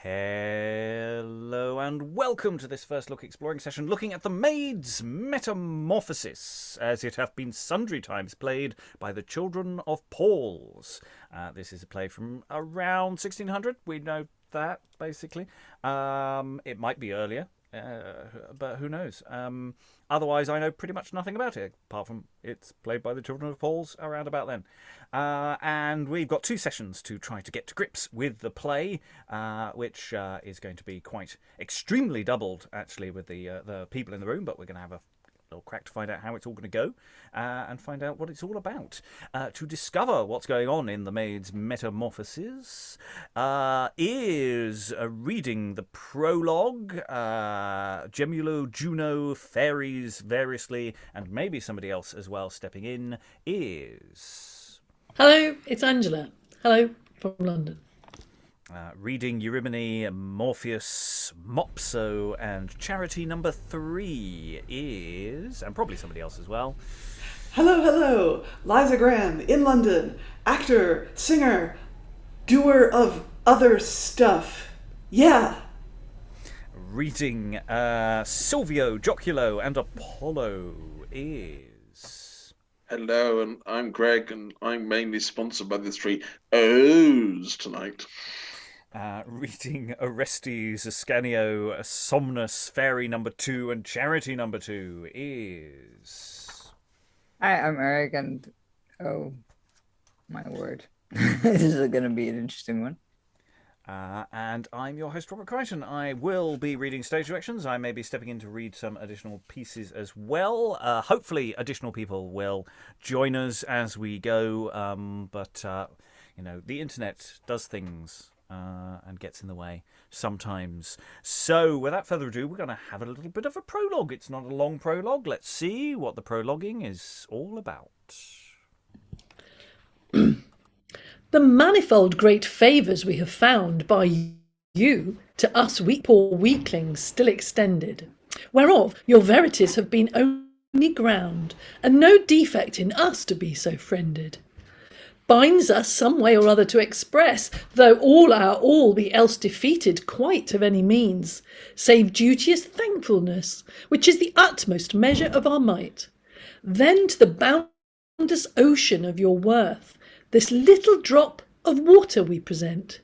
Hello and welcome to this first look exploring session looking at the Maid's Metamorphosis, as it hath been sundry times played by the children of Paul's. This is a play from around 1600, we know that, basically. It might be earlier, but who knows. Otherwise, I know pretty much nothing about it, apart from it's played by the children of Paul's around about then. And we've got two sessions to try to get to grips with the play, which is going to be quite extremely doubled, actually, with the people in the room, but we're going to have a little crack to find out how it's all going to go and find out what it's all about. To discover what's going on in the Maid's Metamorphosis is reading the prologue, Gemulo, Juno, Fairies, variously, and maybe somebody else as well stepping in, is... Hello, it's Angela. Hello from London. Reading Eurymine, Morpheus, Mopso, and Charity number 3 is, and probably somebody else as well. Hello, Liza Graham in London, actor, singer, doer of other stuff. Yeah. Reading Silvio, Joculo, and Apollo is... Hello, and I'm Greg, and I'm mainly sponsored by the 3 O's tonight. Reading Orestes, Ascanio, Somnus, Fairy number 2, and Charity number 2 is... Hi, I'm Eric, and oh my word, this is going to be an interesting one. And I'm your host, Robert Crighton. I will be reading stage directions. I may be stepping in to read some additional pieces as well. Hopefully, additional people will join us as we go. But you know, the internet does things and gets in the way sometimes. So, without further ado, we're going to have a little bit of a prologue. It's not a long prologue. Let's see what the prologuing is all about. The manifold great favours we have found by you to us weak poor weaklings still extended, whereof your verities have been only ground, and no defect in us to be so friended, binds us some way or other to express, though all our all be else defeated quite of any means, save duteous thankfulness, which is the utmost measure of our might. Then to the boundless ocean of your worth, this little drop of water we present,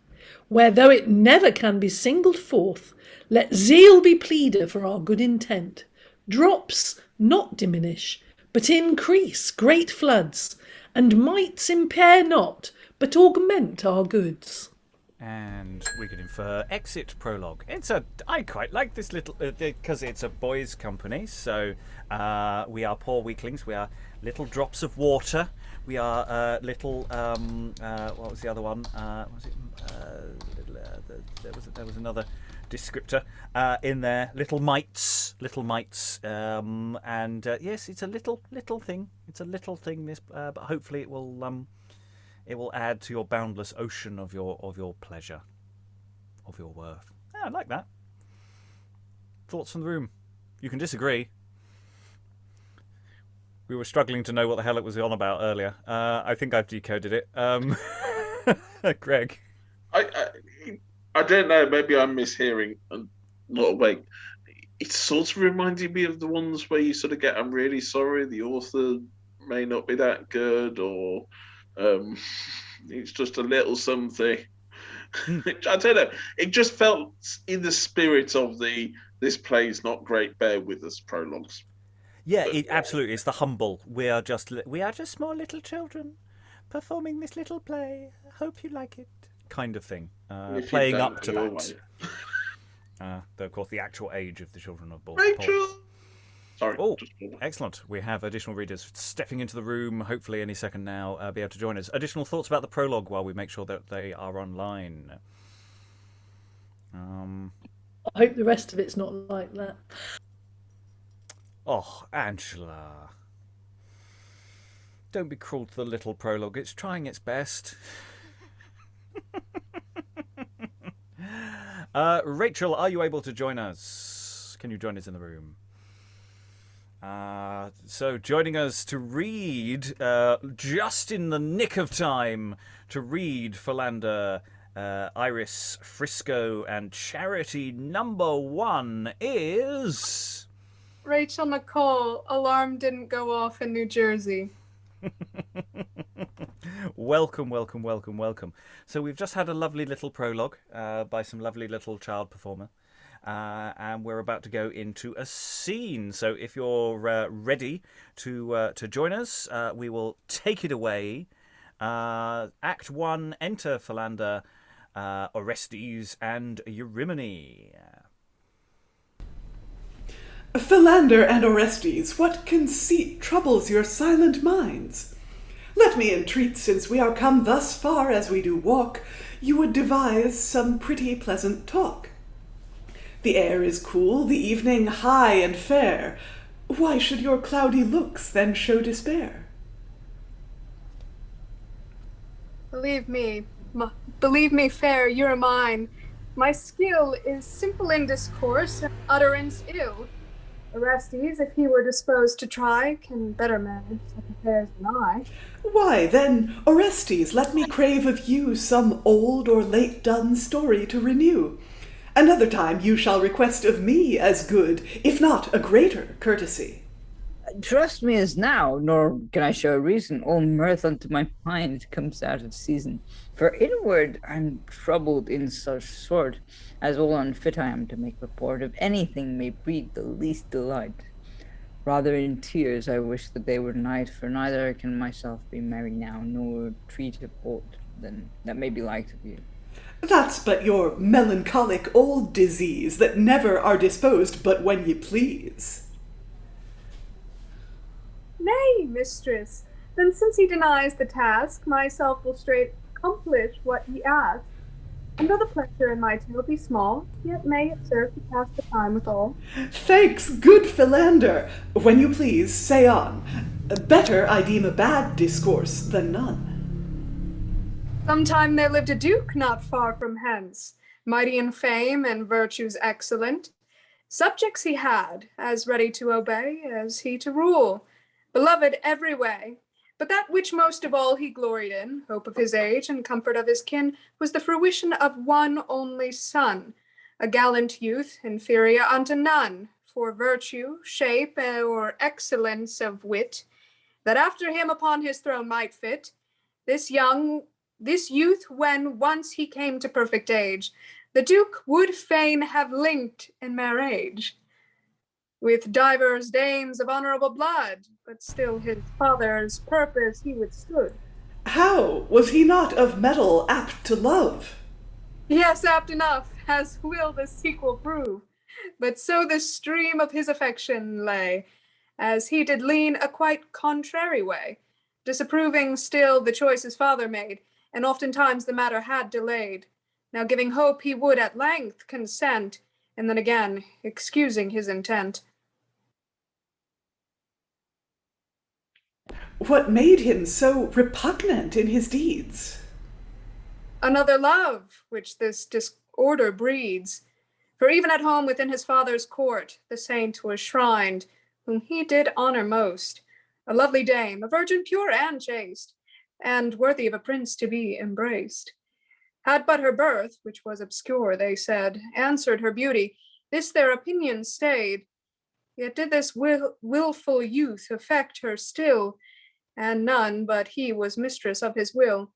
where though it never can be singled forth, let zeal be pleader for our good intent. Drops not diminish, but increase great floods, and mights impair not, but augment our goods. And we could infer exit prologue. I quite like this little, because it's a boys' company, so we are poor weaklings, we are little drops of water, we are little, what was the other one? There was another descriptor in there, little mites, and yes, it's a little thing, this, but hopefully it will add to your boundless ocean of your pleasure, of your worth. Yeah, I like that. Thoughts from the room? You can disagree. We were struggling to know what the hell it was on about earlier. I think I've decoded it. Greg? I don't know, maybe I'm mishearing and not awake. It sort of reminded me of the ones where you sort of get, I'm really sorry, the author may not be that good, or it's just a little something. I don't know. It just felt in the spirit of this play's not great, bear with us prologues. Yeah, absolutely. It's the humble. We are just small little children performing this little play. Hope you like it, kind of thing. Playing up to that. Though, of course, the actual age of the children of Paul. Rachael. Sorry. Oh, excellent. We have additional readers stepping into the room, hopefully any second now, be able to join us. Additional thoughts about the prologue while we make sure that they are online. I hope the rest of it's not like that. Oh, Angela. Don't be cruel to the little prologue. It's trying its best. Rachael, are you able to join us? Can you join us in the room? So joining us to read, just in the nick of time, to read Phylander Iris, Frisco, and Charity number 1 is... Rachael Nicole, alarm didn't go off in New Jersey. Welcome, welcome, welcome, welcome. So we've just had a lovely little prologue by some lovely little child performer. And we're about to go into a scene. So if you're ready to join us, we will take it away. Act 1, enter Phylander, Orestes, and Eurymine. Phylander and Orestes, what conceit troubles your silent minds? Let me entreat, since we are come thus far as we do walk, you would devise some pretty pleasant talk. The air is cool, the evening high and fair. Why should your cloudy looks then show despair? Believe me, fair, Eurymine. My skill is simple in discourse, and utterance ill. Orestes, if he were disposed to try, can better manage such affairs than I. Why, then, Orestes, let me crave of you some old or late done story to renew. Another time you shall request of me as good, if not a greater courtesy. Trust me as now, nor can I show a reason. All mirth unto my mind comes out of season. For inward I'm troubled in such sort, as all unfit I am to make report of anything may breed the least delight. Rather in tears I wish that they were night, for neither can myself be merry now, nor treat of aught than that may be liked of you. That's but your melancholic old disease, that never are disposed but when ye please. Nay, mistress, then since he denies the task, myself will straight accomplish what ye ask. And though the pleasure in my tale be small, yet may it serve to pass the time withal. Thanks, good Phylander. When you please, say on. Better I deem a bad discourse than none. Sometime there lived a duke not far from hence, mighty in fame and virtues excellent. Subjects he had, as ready to obey as he to rule, beloved every way. But that which most of all he gloried in, hope of his age and comfort of his kin, was the fruition of one only son, a gallant youth, inferior unto none, for virtue, shape, or excellence of wit, that after him upon his throne might fit. This youth, when once he came to perfect age, the Duke would fain have linked in marriage with divers dames of honorable blood, but still his father's purpose he withstood. How? Was he not of metal apt to love? Yes, apt enough, as will the sequel prove. But so the stream of his affection lay, as he did lean a quite contrary way, disapproving still the choice his father made, and oftentimes the matter had delayed. Now giving hope he would at length consent, and then again excusing his intent. What made him so repugnant in his deeds? Another love, which this disorder breeds. For even at home within his father's court, the saint was shrined, whom he did honor most, a lovely dame, a virgin pure and chaste, and worthy of a prince to be embraced. Had but her birth, which was obscure, they said, answered her beauty, this their opinion stayed. Yet did this willful youth affect her still, and none but he was mistress of his will,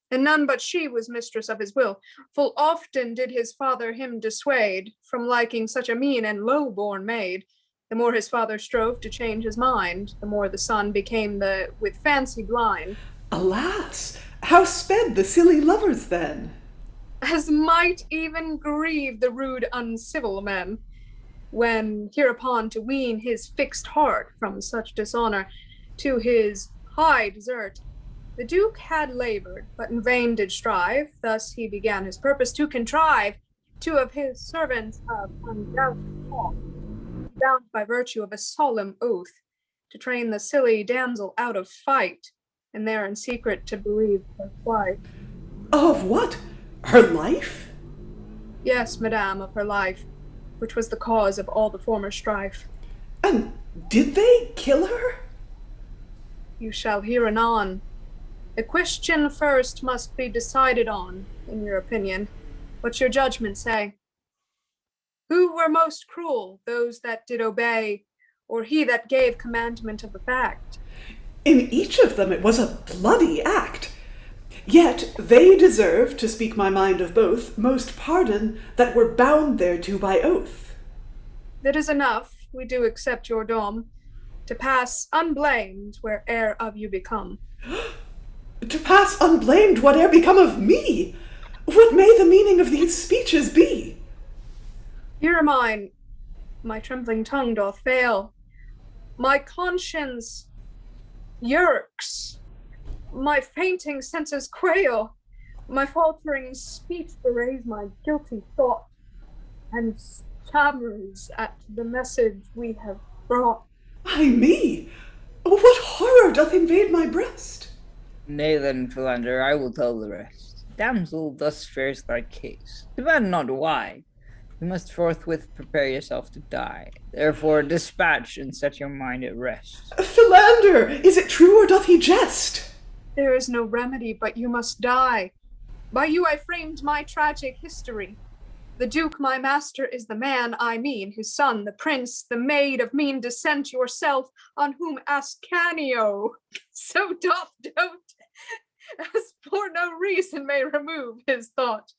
and none but she was mistress of his will. Full often did his father him dissuade from liking such a mean and low-born maid. The more his father strove to change his mind, the more the son became with fancy blind. Alas, how sped the silly lovers then? As might even grieve the rude uncivil men, when hereupon to wean his fixed heart from such dishonor to his high desert, the Duke had labored, but in vain did strive. Thus he began his purpose to contrive two of his servants of undoubted fault, bound by virtue of a solemn oath, to train the silly damsel out of fight, and there in secret to bereave her wife. Of what? Her life? Yes, madame, of her life, which was the cause of all the former strife. And did they kill her? You shall hear anon. The question first must be decided on, in your opinion. What's your judgment say? Who were most cruel, those that did obey, or he that gave commandment of the fact? In each of them it was a bloody act. Yet they deserve, to speak my mind of both, most pardon that were bound thereto by oath. That is enough, we do accept your dom, to pass unblamed where'er of you become. To pass unblamed whate'er become of me? What may the meaning of these speeches be? Eurymine, my trembling tongue doth fail. My conscience yerks. My fainting senses quail. My faltering speech beways my guilty thought, and stammers at the message we have brought. Ay me! What horror doth invade my breast? Nay then, Phylander, I will tell the rest. Damsel, thus fares thy case. Demand not why. You must forthwith prepare yourself to die. Therefore dispatch and set your mind at rest. Phylander, is it true or doth he jest? There is no remedy but you must die. By you I framed my tragic history. The Duke, my master, is the man I mean, his son, the prince, the maid of mean descent, yourself, on whom Ascanio so doth dote, as for no reason may remove his thought.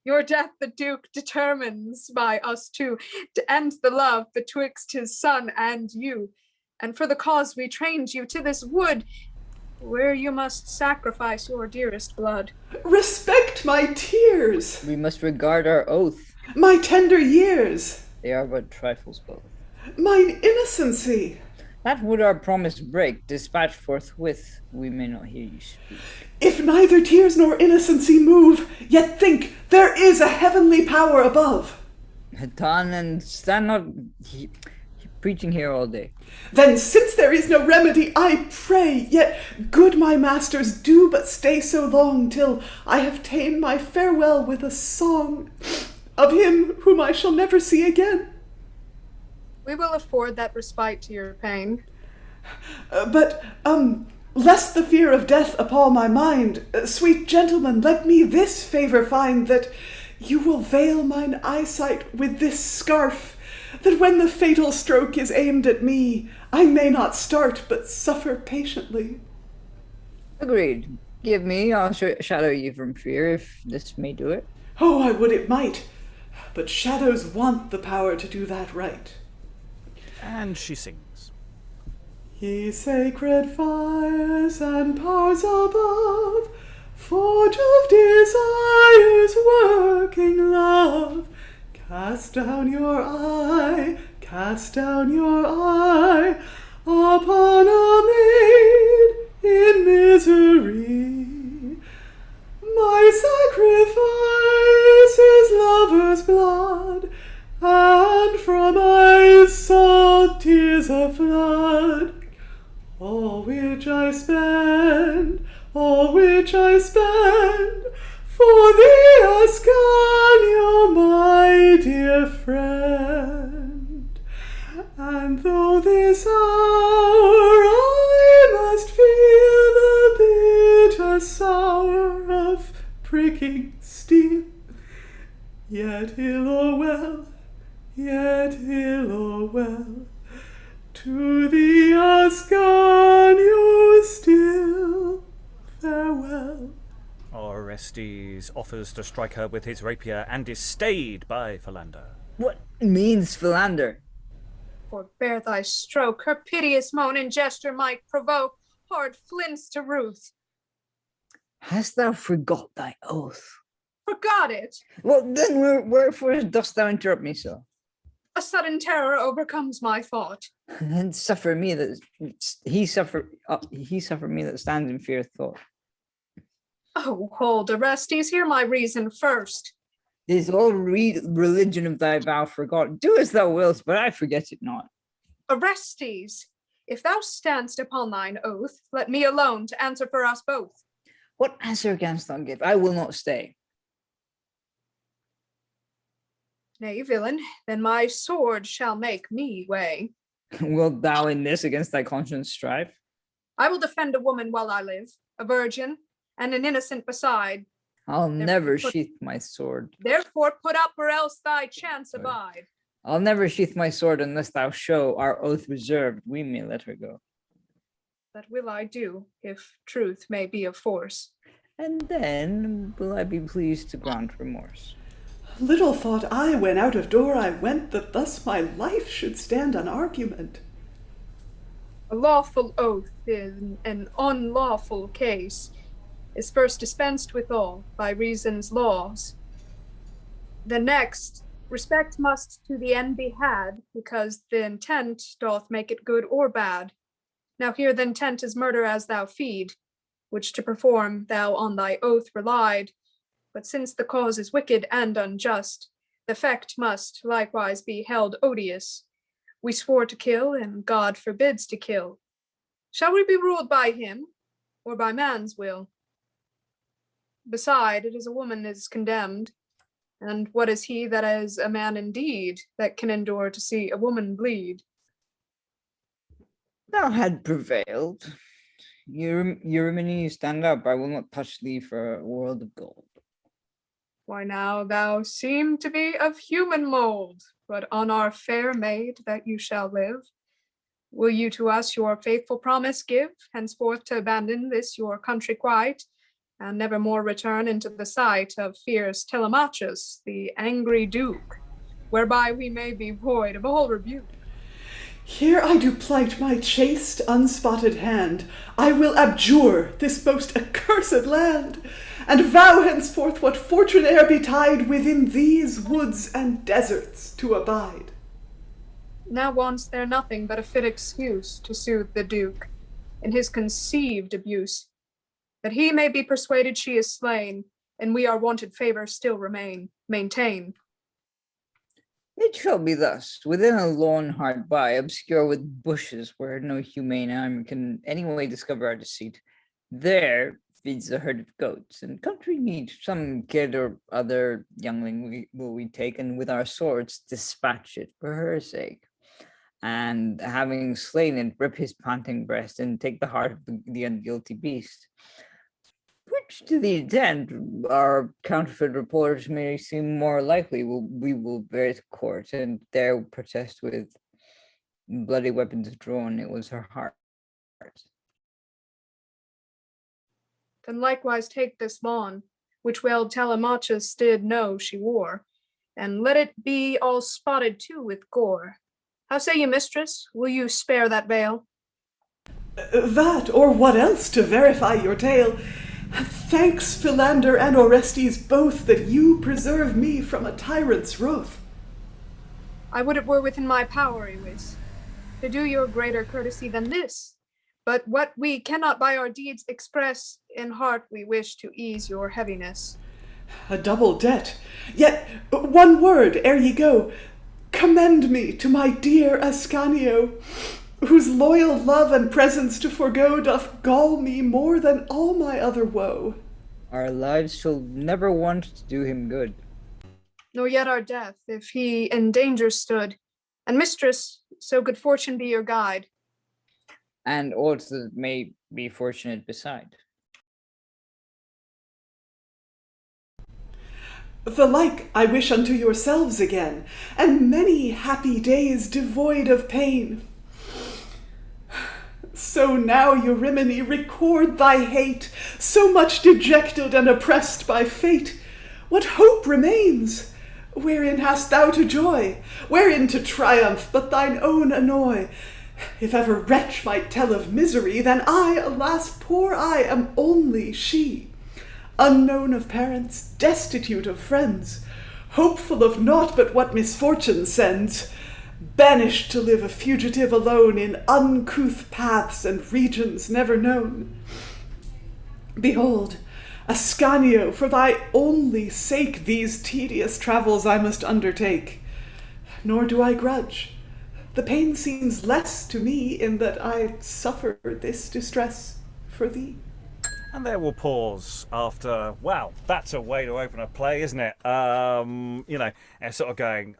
Your death the Duke determines by us two, to end the love betwixt his son and you. And for the cause we trained you to this wood, where you must sacrifice your dearest blood. Respect my tears, We must regard our oath. my tender years, They are but trifles both. mine innocency. That would our promise break. Dispatch forthwith, we may not hear you speak. If neither tears nor innocency move, yet think there is a heavenly power above. Hatan and stand not preaching here all day. Then since there is no remedy, I pray, yet good my masters, do but stay so long, till I have ta'en my farewell with a song of him whom I shall never see again. We will afford that respite to your pain. But, lest the fear of death appall my mind, sweet gentlemen, let me this favour find, that you will veil mine eyesight with this scarf, that when the fatal stroke is aimed at me, I may not start, but suffer patiently. Agreed. Give me, I'll shadow you from fear, if this may do it. Oh, I would it might, but shadows want the power to do that right. And she sings. Ye sacred fires and powers above, forge of desires working love, cast down your eye upon a maid in misery. My sacrifice is lover's blood, and from eyes salt tears of flood, all which I spend for thee, Ascanio, my dear friend. And though this hour I must feel the bitter sour of pricking steel, yet ill or well, to thee, Ascanio, still farewell. Orestes offers to strike her with his rapier and is stayed by Phylander. What means Phylander? Forbear thy stroke, her piteous moan and gesture might provoke hard flints to ruth. Hast thou forgot thy oath? Forgot it. Well, then wherefore dost thou interrupt me so? A sudden terror overcomes my thought. And suffer me that he suffer me that stands in fear of thought. Oh, hold, Orestes, hear my reason first. Is all religion of thy vow forgotten? Do as thou wilt, but I forget it not. Orestes, if thou standst upon thine oath, let me alone to answer for us both. What answer canst thou give? I will not stay. Nay, villain, then my sword shall make me way. Wilt thou in this against thy conscience strive? I will defend a woman while I live. a virgin, and an innocent beside. I'll never put- sheath my sword. Therefore put up, or else thy chance abide. I'll never sheath my sword unless thou show our oath reserved. We may let her go. That will I do, if truth may be of force. And then will I be pleased to grant remorse. Little thought I, when out of door I went, that thus my life should stand on argument. A lawful oath in an unlawful case is first dispensed withal by reason's laws. The next, respect must to the end be had, because the intent doth make it good or bad. Now here the intent is murder as thou feed, which to perform thou on thy oath relied. But since the cause is wicked and unjust, the effect must likewise be held odious. We swore to kill, and God forbids to kill. Shall we be ruled by him, or by man's will? Beside, it is a woman is condemned, and what is he that is a man indeed, that can endure to see a woman bleed? Thou had prevailed. Eurymine, stand up. I will not touch thee for a world of gold. Why now thou seem to be of human mold, but on our fair maid that you shall live. Will you to us your faithful promise give, henceforth to abandon this your country quite, and never more return into the sight of fierce Telemachus, the angry duke, whereby we may be void of all rebuke? Here I do plight my chaste, unspotted hand. I will abjure this most accursed land, and vow henceforth what fortune e'er betide within these woods and deserts to abide. Now wants there nothing but a fit excuse to soothe the duke in his conceived abuse, that he may be persuaded she is slain, and we our wonted favor still maintain. It shall be thus, within a lawn hard by, obscure with bushes where no humane arm can anyway discover our deceit. There feeds a herd of goats, and country meat, some kid or other youngling will we take, and with our swords dispatch it for her sake. And having slain it, rip his panting breast, and take the heart of the unguilty beast. Which to the intent our counterfeit reporters may seem more likely, we will bear it to court, and there protest with bloody weapons drawn, it was her heart. Then likewise take this lawn, which well Telemachus did know she wore, and let it be all spotted too with gore. How say you, mistress? Will you spare that veil? That, or what else, to verify your tale. Thanks, Phylander and Orestes both, that you preserve me from a tyrant's wrath. I would it were within my power, Iwis, to do you a greater courtesy than this. But what we cannot by our deeds express, in heart we wish to ease your heaviness. A double debt. Yet, one word ere ye go. Commend me to my dear Ascanio, whose loyal love and presence to forego doth gall me more than all my other woe. Our lives shall never want to do him good. Nor yet our death, if he in danger stood. And mistress, so good fortune be your guide. And aught that may be fortunate beside. The like I wish unto yourselves again, and many happy days devoid of pain. So now, Eurymine, record thy hate, so much dejected and oppressed by fate. What hope remains? Wherein hast thou to joy? Wherein to triumph but thine own annoy? If ever wretch might tell of misery, then I, alas, poor I, am only she. Unknown of parents, destitute of friends, hopeful of naught but what misfortune sends, banished to live a fugitive alone in uncouth paths and regions never known. Behold, Ascanio, for thy only sake these tedious travels I must undertake. Nor do I grudge. The pain seems less to me in that I suffer this distress for thee. And there we'll pause after, wow, that's a way to open a play, isn't it? And sort of going,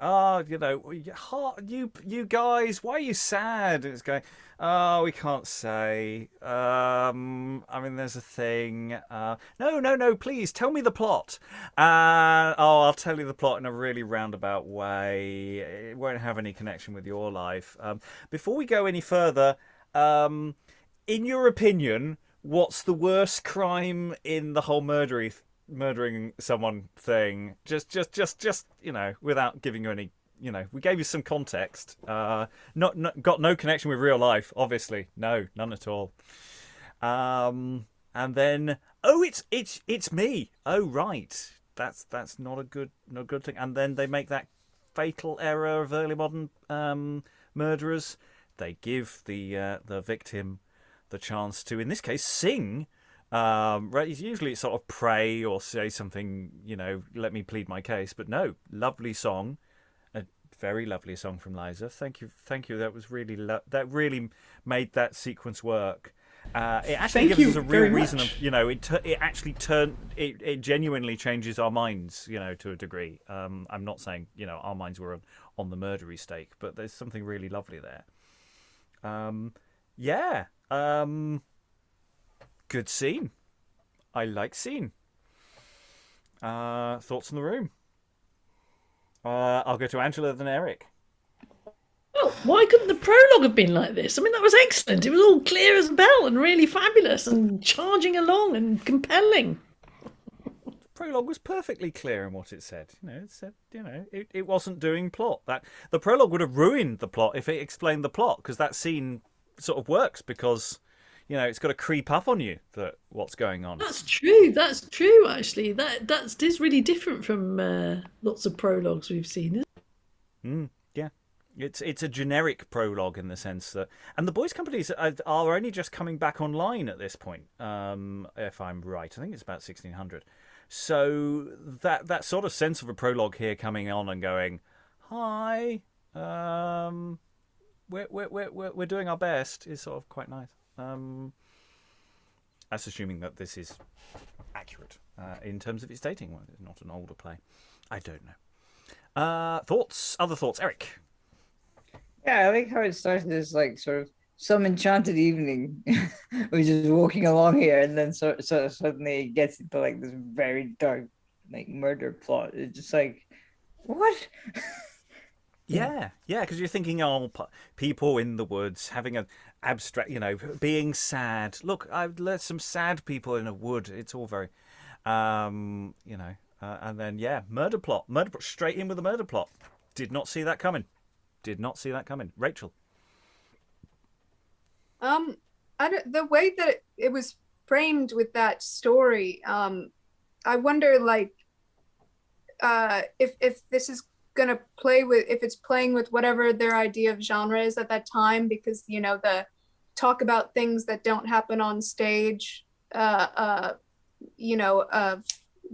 you guys, why are you sad? And it's going, oh, we can't say. There's a thing. No, please, tell me the plot. I'll tell you the plot in a really roundabout way. It won't have any connection with your life. Before we go any further, in your opinion, what's the worst crime in the whole murdering someone thing? Just without giving you any, we gave you some context. Got no connection with real life, obviously. No, none at all. And then, it's me. Oh, right. That's not a good thing. And then they make that fatal error of early modern murderers. They give the victim the chance to, in this case, sing. Usually it's sort of pray or say something, let me plead my case. But no, lovely song, a very lovely song from Liza. Thank you. That was really that really made that sequence work. It actually gives us a real reason of, it genuinely changes our minds, to a degree. I'm not saying, our minds were on the murdery stake, but there's something really lovely there. Good scene. I like scene. Thoughts in the room? I'll go to Angela, then Eric. Well, why couldn't the prologue have been like this? I mean, that was excellent. It was all clear as a bell and really fabulous and charging along and compelling. The prologue was perfectly clear in what it said. It said, it wasn't doing plot. That the prologue would have ruined the plot if it explained the plot, because that scene sort of works because it's got to creep up on you that what's going on. That's true actually. That is really different from lots of prologues we've seen. Yeah, it's a generic prologue in the sense that, and the boys' companies are only just coming back online at this point, if I'm right. I think it's about 1600. So that sort of sense of a prologue here coming on and going, hi, we're doing our best is sort of quite nice. That's assuming that this is accurate in terms of its dating. Well, it's not an older play. I don't know. Other thoughts, Eric? Yeah, I like how it started as like sort of some enchanted evening. We're just walking along here, and then so suddenly it gets into like this very dark like murder plot. It's just like, what? Yeah, because you're thinking, people in the woods having an abstract, being sad. Look, I've let some sad people in a wood. It's all very, and then murder plot, straight in with the murder plot. Did not see that coming. Rachael. The way that it was framed with that story, I wonder, like, if this is gonna if it's playing with whatever their idea of genre is at that time, because the talk about things that don't happen on stage, of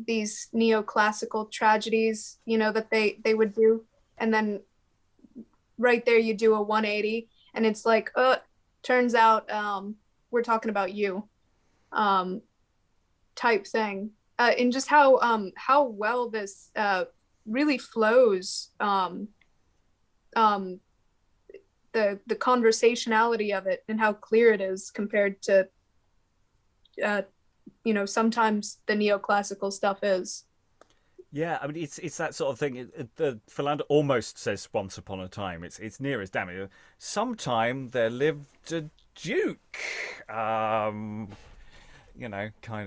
these neoclassical tragedies, that they would do, and then right there you do a 180 and it's like, turns out we're talking about you, type thing, and just how well this really flows, the conversationality of it and how clear it is compared to sometimes the neoclassical stuff is. Yeah, I mean it's that sort of thing. The Phylander almost says once upon a time. It's near as damn it. Sometime there lived a duke, kind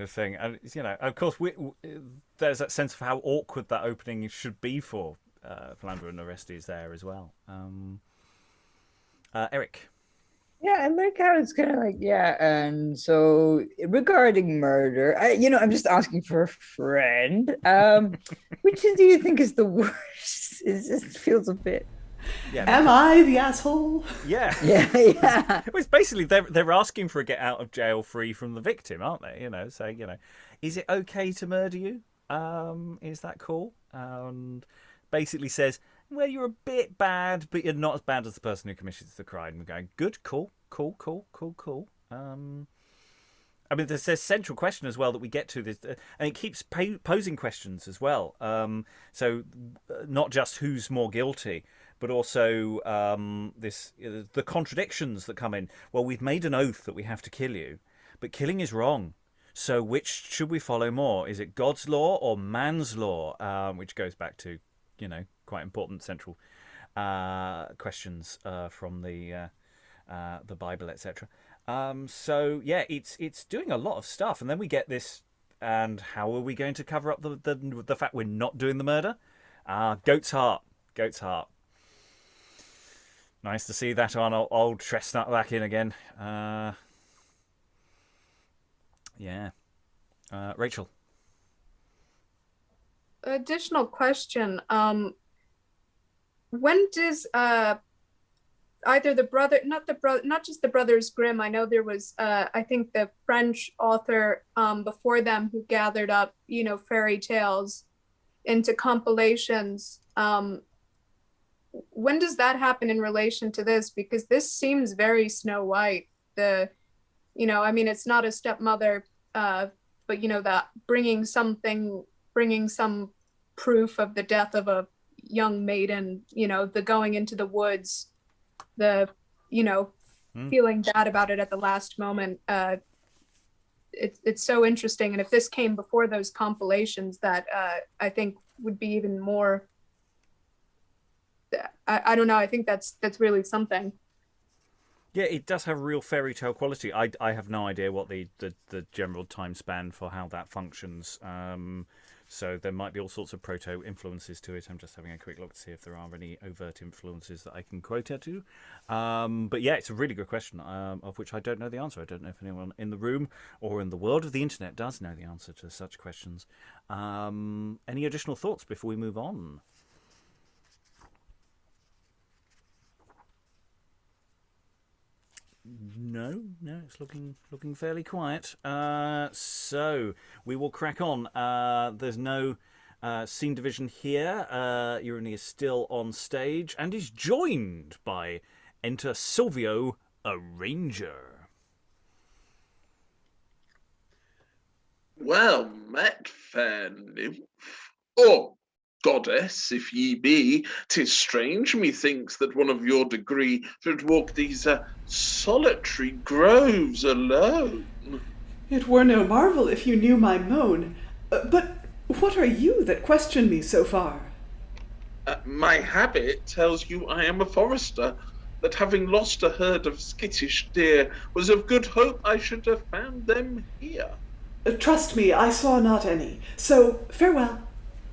of thing. And of course there's that sense of how awkward that opening should be for Phylander and Orestes there as well. Eric. Yeah, I like how it's kind of like, and so regarding murder, I'm just asking for a friend. Which do you think is the worst? It just feels a bit. Yeah. Am I the asshole? Yeah. Yeah. It's basically they're asking for a get out of jail free from the victim, aren't they? Saying, is it okay to murder you? Is that cool? And basically says, well, you're a bit bad, but you're not as bad as the person who committed the crime. We're going, good, cool. I mean, there's this central question as well that we get to this, and it keeps posing questions as well. So not just who's more guilty, but also the contradictions that come in. Well, we've made an oath that we have to kill you, but killing is wrong. So which should we follow more? Is it God's law or man's law? Which goes back to, quite important central questions from the Bible, etc. So yeah, it's doing a lot of stuff, and then we get this. And how are we going to cover up the fact we're not doing the murder? Goat's heart. Nice to see that on old Chestnut back in again. Yeah. Rachael. Additional question. When does either the brother, not just the Brothers Grimm, I know there was, I think the French author before them who gathered up, fairy tales into compilations. When does that happen in relation to this? Because this seems very Snow White. It's not a stepmother, but that bringing some proof of the death of a young maiden, the going into the woods, the feeling bad about it at the last moment. It's so interesting, and if this came before those compilations, that I think would be even more. I don't know. I think that's really something. Yeah, it does have a real fairy tale quality. I have no idea what the general time span for how that functions. So there might be all sorts of proto influences to it. I'm just having a quick look to see if there are any overt influences that I can quote it to. But yeah, it's a really good question, of which I don't know the answer. I don't know if anyone in the room or in the world of the internet does know the answer to such questions. Any additional thoughts before we move on? No, it's looking fairly quiet. So we will crack on. There's no scene division here. Eurymine is still on stage and is joined by enter Silvio, a ranger. Well met, fair nymph. Oh, goddess, if ye be, 'tis strange, methinks, that one of your degree should walk these solitary groves alone. It were no marvel if you knew my moan. But what are you that question me so far? My habit tells you I am a forester, that having lost a herd of skittish deer, was of good hope I should have found them here. Trust me, I saw not any. So, farewell.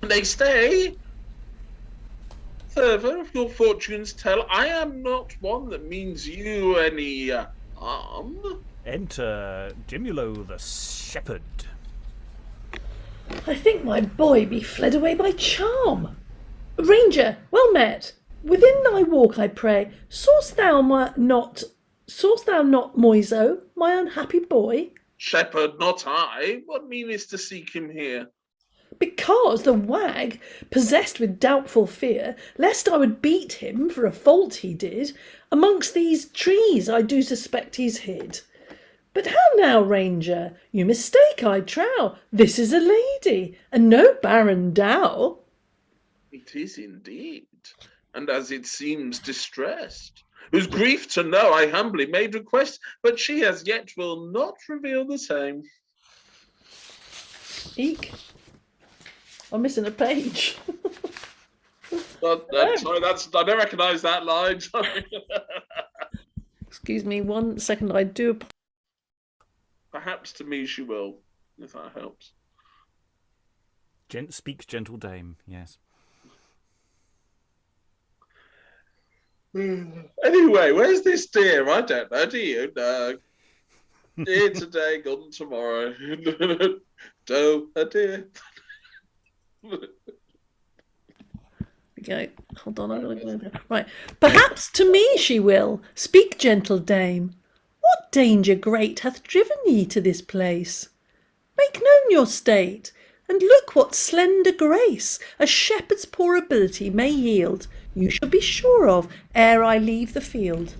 They stay. Further, if your fortunes tell, I am not one that means you any harm. Enter Gemulo the shepherd. I think my boy be fled away by charm. Ranger, well met. Within thy walk, I pray, saw'st thou not Moiso, my unhappy boy? Shepherd, not I. What meanest to seek him here? Because the wag, possessed with doubtful fear, lest I would beat him for a fault he did, amongst these trees I do suspect he's hid. But how now, Ranger? You mistake, I trow. This is a lady, and no barren dow. It is indeed, and as it seems distressed, whose grief to know I humbly made request, but she as yet will not reveal the same. Eek. I'm missing a page. Sorry, I don't recognise that line. Sorry. Excuse me 1 second, I do. Perhaps to me she will, if that helps. Speak, gentle dame, yes. Anyway, where's this deer? I don't know, do you? No. Deer today, gone tomorrow. Doe, a deer. Okay, hold on, I'm gonna go there. Right. Perhaps to me she will. Speak, gentle dame. What danger great hath driven ye to this place? Make known your state, and look what slender grace a shepherd's poor ability may yield. You shall be sure of ere I leave the field.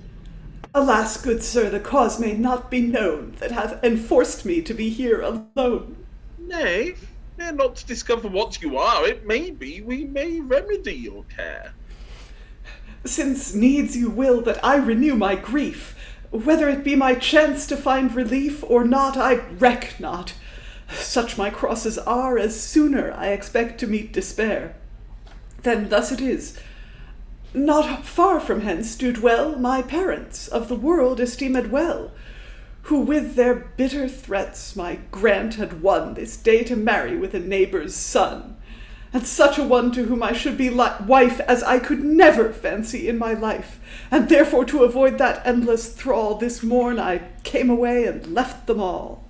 Alas, good sir, the cause may not be known that hath enforced me to be here alone. Nay, fear not to discover what you are. It may be we may remedy your care. Since needs you will that I renew my grief, whether it be my chance to find relief or not, I reck not. Such my crosses are, as sooner I expect to meet despair. Then thus it is. Not far from hence do dwell my parents, of the world esteemed well, who with their bitter threats my grant had won this day to marry with a neighbour's son, and such a one to whom I should be wife as I could never fancy in my life, and therefore to avoid that endless thrall, this morn I came away and left them all.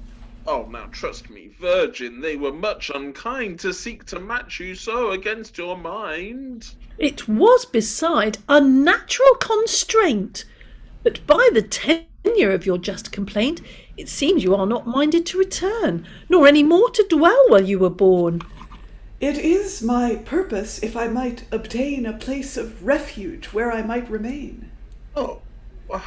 Oh, now trust me, virgin, they were much unkind to seek to match you so against your mind. It was beside a natural constraint, but by the tenure of your just complaint, it seems you are not minded to return, nor any more to dwell where you were born. It is my purpose, if I might obtain a place of refuge where I might remain. Oh, why,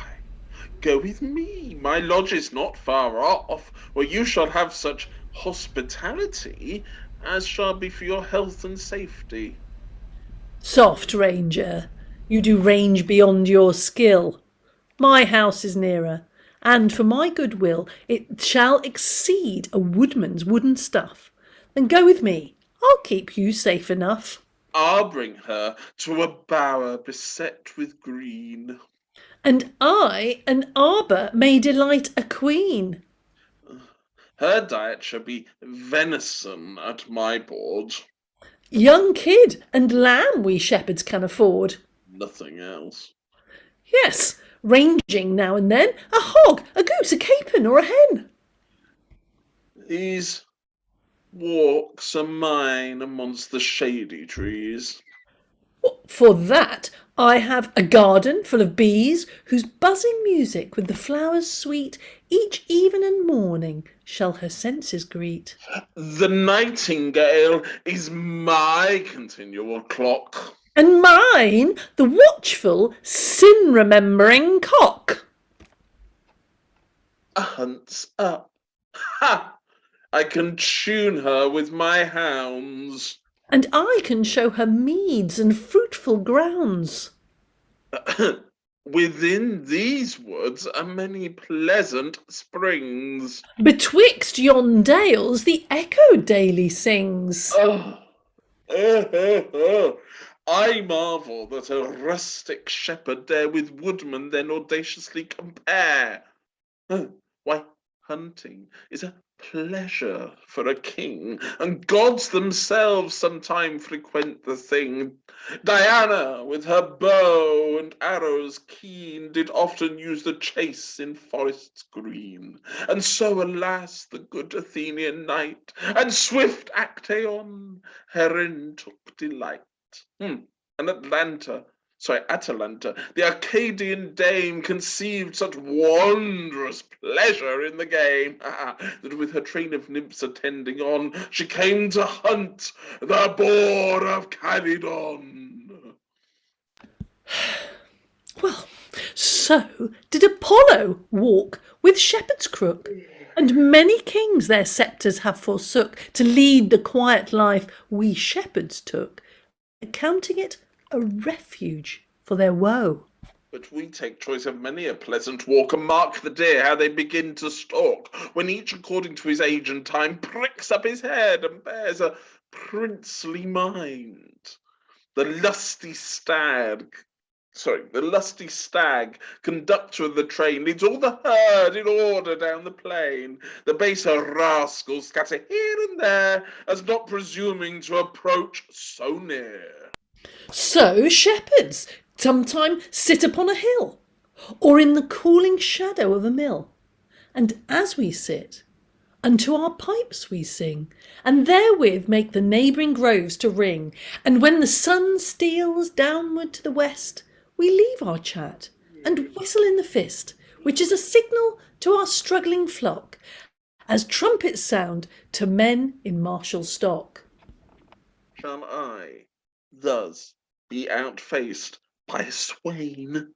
go with me. My lodge is not far off, where you shall have such hospitality as shall be for your health and safety. Soft, Ranger, you do range beyond your skill. My house is nearer, and for my goodwill it shall exceed a woodman's wooden stuff. Then go with me, I'll keep you safe enough. I'll bring her to a bower beset with green. And I, an arbour, may delight a queen. Her diet shall be venison at my board. Young kid and lamb we shepherds can afford. Nothing else. Yes, ranging now and then, a hog, a goose, a capon, or a hen. These walks are mine amongst the shady trees. For that I have a garden full of bees, whose buzzing music with the flowers sweet each even and morning shall her senses greet. The nightingale is my continual clock. And mine the watchful, sin-remembering cock. A hunt's up. Ha! I can tune her with my hounds. And I can show her meads and fruitful grounds. Within these woods are many pleasant springs. Betwixt yon dales the echo daily sings. I marvel that a rustic shepherd dare with woodman then audaciously compare. Why, hunting is a pleasure for a king, and gods themselves sometime frequent the thing. Diana, with her bow and arrows keen, did often use the chase in forests green. And so, alas, the good Athenian knight, and swift Actaeon herein took delight. And Atalanta, the Arcadian dame, conceived such wondrous pleasure in the game, that with her train of nymphs attending on, she came to hunt the boar of Calydon. Well, so did Apollo walk with shepherd's crook, and many kings their sceptres have forsook to lead the quiet life we shepherds took, accounting it a refuge for their woe. But we take choice of many a pleasant walk, and mark the deer how they begin to stalk, when each according to his age and time pricks up his head and bears a princely mind. The lusty stag, conductor of the train, leads all the herd in order down the plain. The baser rascals scatter here and there, as not presuming to approach so near. So shepherds sometime sit upon a hill, or in the cooling shadow of a mill, and as we sit, unto our pipes we sing, and therewith make the neighbouring groves to ring. And when the sun steals downward to the west, we leave our chat and whistle in the fist, which is a signal to our struggling flock, as trumpets sound to men in martial stock. Shall I thus be outfaced by a swain?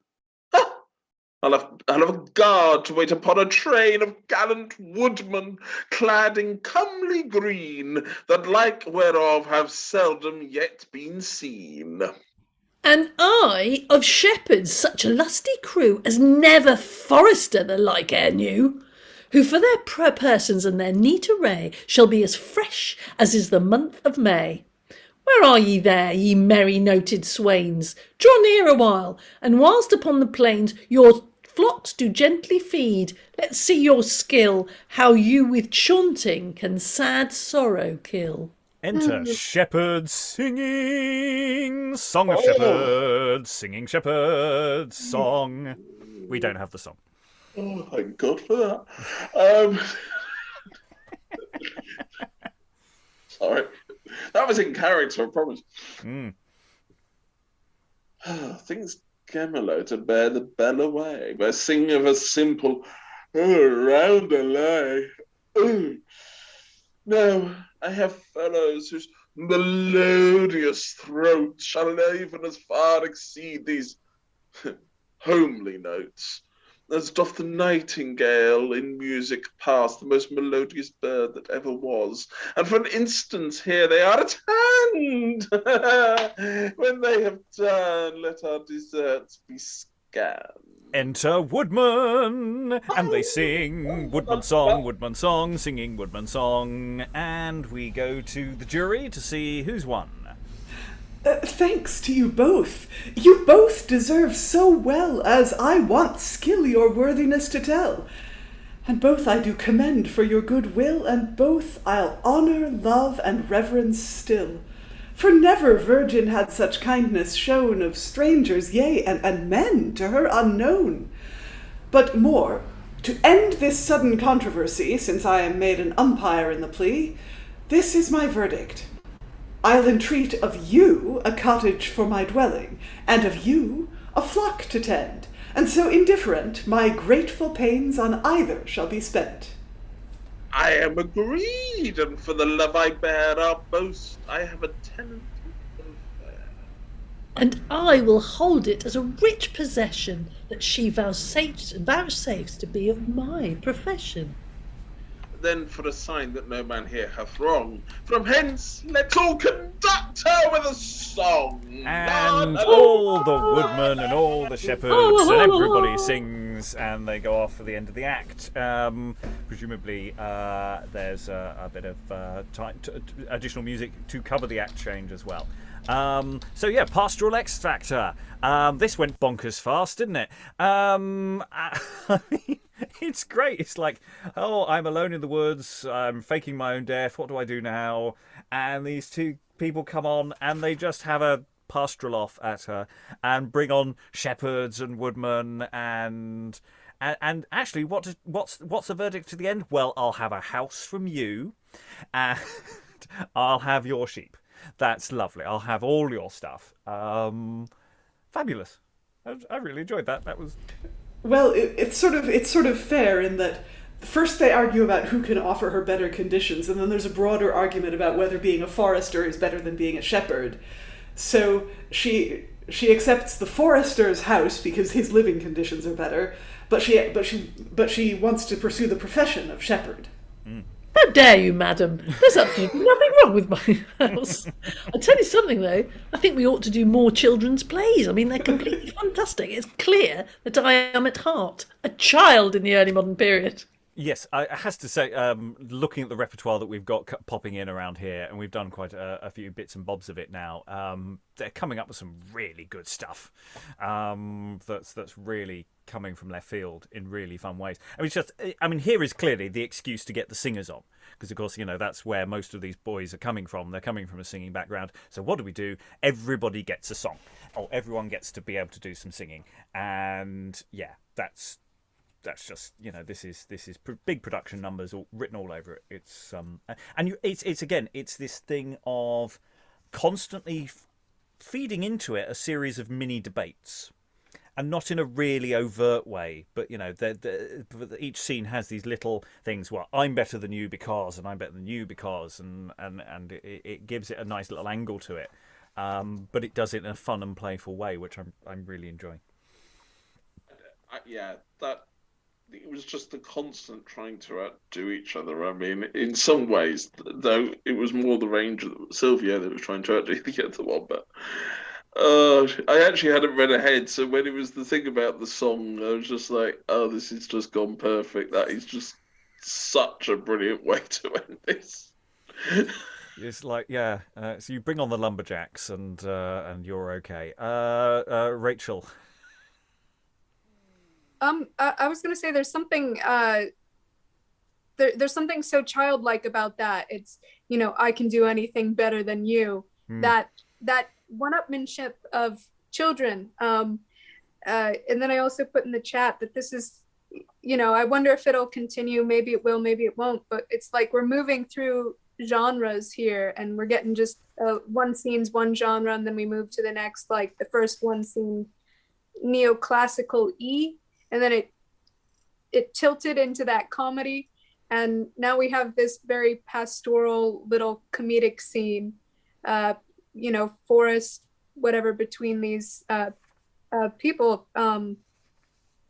I'll have a guard to wait upon a train of gallant woodmen, clad in comely green, that like whereof have seldom yet been seen. And I of shepherds such a lusty crew as never forester the like e'er knew, who for their persons and their neat array shall be as fresh as is the month of May. Where are ye there, ye merry noted swains? Draw near a while, and whilst upon the plains your flocks do gently feed, let's see your skill, how you with chaunting can sad sorrow kill. Enter shepherds singing, song of shepherds, singing shepherds, song. We don't have the song. Oh, thank God for that. Sorry. That was in character, I promise. Things Gemulo to bear the bell away, by singing of a simple roundelay. No, I have fellows whose melodious throats shall even as far exceed these homely notes, as doth the nightingale in music pass, the most melodious bird that ever was. And for an instance here they are at hand. When they have done, let our deserts be scanned. Enter woodman, and they sing woodman song, singing woodman song, and we go to the jury to see who's won. Thanks to you both. You both deserve so well, as I want skill your worthiness to tell. And both I do commend for your good will, and both I'll honour, love, and reverence still. For never virgin had such kindness shown of strangers, yea, and men to her unknown. But more, to end this sudden controversy, since I am made an umpire in the plea, this is my verdict. I'll entreat of you a cottage for my dwelling, and of you a flock to tend, and so indifferent my grateful pains on either shall be spent. I am agreed, and for the love I bear our boast, I have a tenant of fair. And I will hold it as a rich possession that she vouchsafes to be of my profession. Then for a sign that no man here hath wrong, from hence let's all conduct her with a song. And all the woodmen and all the shepherds and everybody sings, and they go off for the end of the act. Presumably there's a bit of additional music to cover the act change as well. So yeah, Pastoral X Factor. This went bonkers fast, didn't it? I mean, it's great. It's like, oh, I'm alone in the woods. I'm faking my own death. What do I do now? And these two people come on, and they just have a pastoral off at her, and bring on shepherds and woodmen, and actually, what's the verdict to the end? Well, I'll have a house from you, and I'll have your sheep. That's lovely. I'll have all your stuff. Fabulous. I really enjoyed that. That was. Well, it's sort of fair in that first they argue about who can offer her better conditions, and then there's a broader argument about whether being a forester is better than being a shepherd. So she accepts the forester's house because his living conditions are better, but she wants to pursue the profession of shepherd. How dare you, madam? There's absolutely nothing wrong with my house. I'll tell you something, though. I think we ought to do more children's plays. I mean, they're completely fantastic. It's clear that I am at heart a child in the early modern period. Yes, I has to say, looking at the repertoire that we've got popping in around here, and we've done quite a few bits and bobs of it now, they're coming up with some really good stuff that's really coming from left field in really fun ways. I mean, here is clearly the excuse to get the singers on, because, of course, that's where most of these boys are coming from. They're coming from a singing background. So what do? Everybody gets a song. Or everyone gets to be able to do some singing. And, yeah, that's just this is big production numbers all written all over it. It's it's this thing of constantly feeding into it a series of mini debates, and not in a really overt way, but each scene has these little things. Well, I'm better than you because, and I'm better than you because, and it gives it a nice little angle to it, but it does it in a fun and playful way, which I'm really enjoying. that it was just the constant trying to outdo each other. I mean, in some ways, though, it was more the range of Silvio that was trying to outdo the other one. But I actually hadn't read ahead, so when it was the thing about the song, I was just like, "Oh, this has just gone perfect. That is just such a brilliant way to end this." It's like, yeah. So you bring on the lumberjacks, and you're okay. Rachael. I was gonna say there's something there's something so childlike about that. It's, I can do anything better than you. That one-upmanship of children. And then I also put in the chat that this is, I wonder if it'll continue. Maybe it will, maybe it won't. But it's like we're moving through genres here, and we're getting just one scene's one genre, and then we move to the next. Like the first one seemed neoclassical and then it tilted into that comedy, and now we have this very pastoral little comedic scene, forest, whatever, between these people.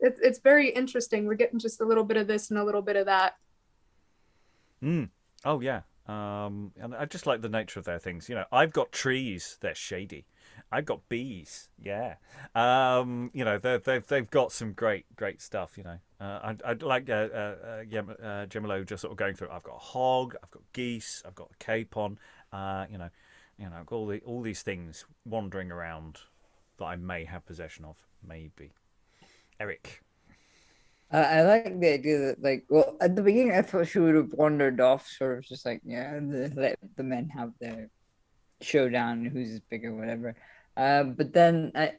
It's very interesting. We're getting just a little bit of this and a little bit of that. Oh yeah. And I just like the nature of their things. I've got trees; they're shady. I've got bees. Yeah. They've got some great stuff. I'd like Gemulo just sort of going through. I've got a hog. I've got geese. I've got a capon. I've got all these things wandering around that I may have possession of. Maybe. Eric. I like the idea that, at the beginning, I thought she would have wandered off, sort of just let the men have their showdown, who's bigger, whatever. But then, I'm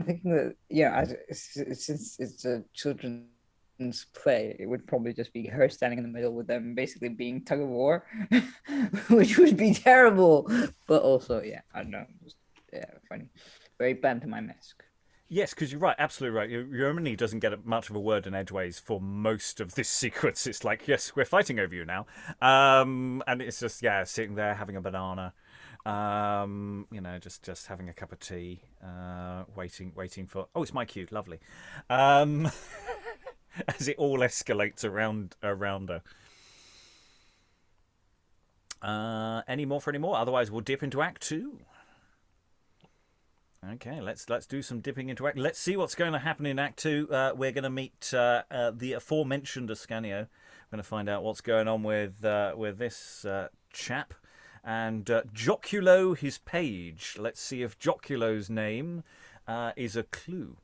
thinking that, since it's a children's play, it would probably just be her standing in the middle with them, basically being tug of war, which would be terrible. But also, I don't know, funny, very pantomime-esque. Yes, because you're right, absolutely right. Eurymine doesn't get much of a word in edgeways for most of this sequence. It's like, yes, we're fighting over you now. And it's just, sitting there having a banana, just having a cup of tea, waiting for... Oh, it's my cue, lovely. As it all escalates around her. Any more? Otherwise, we'll dip into Act 2. Okay, let's do some dipping into Act. Let's see what's going to happen in Act 2. We're going to meet the aforementioned Ascanio. We're going to find out what's going on with this chap. And Joculo, his page. Let's see if Joculo's name is a clue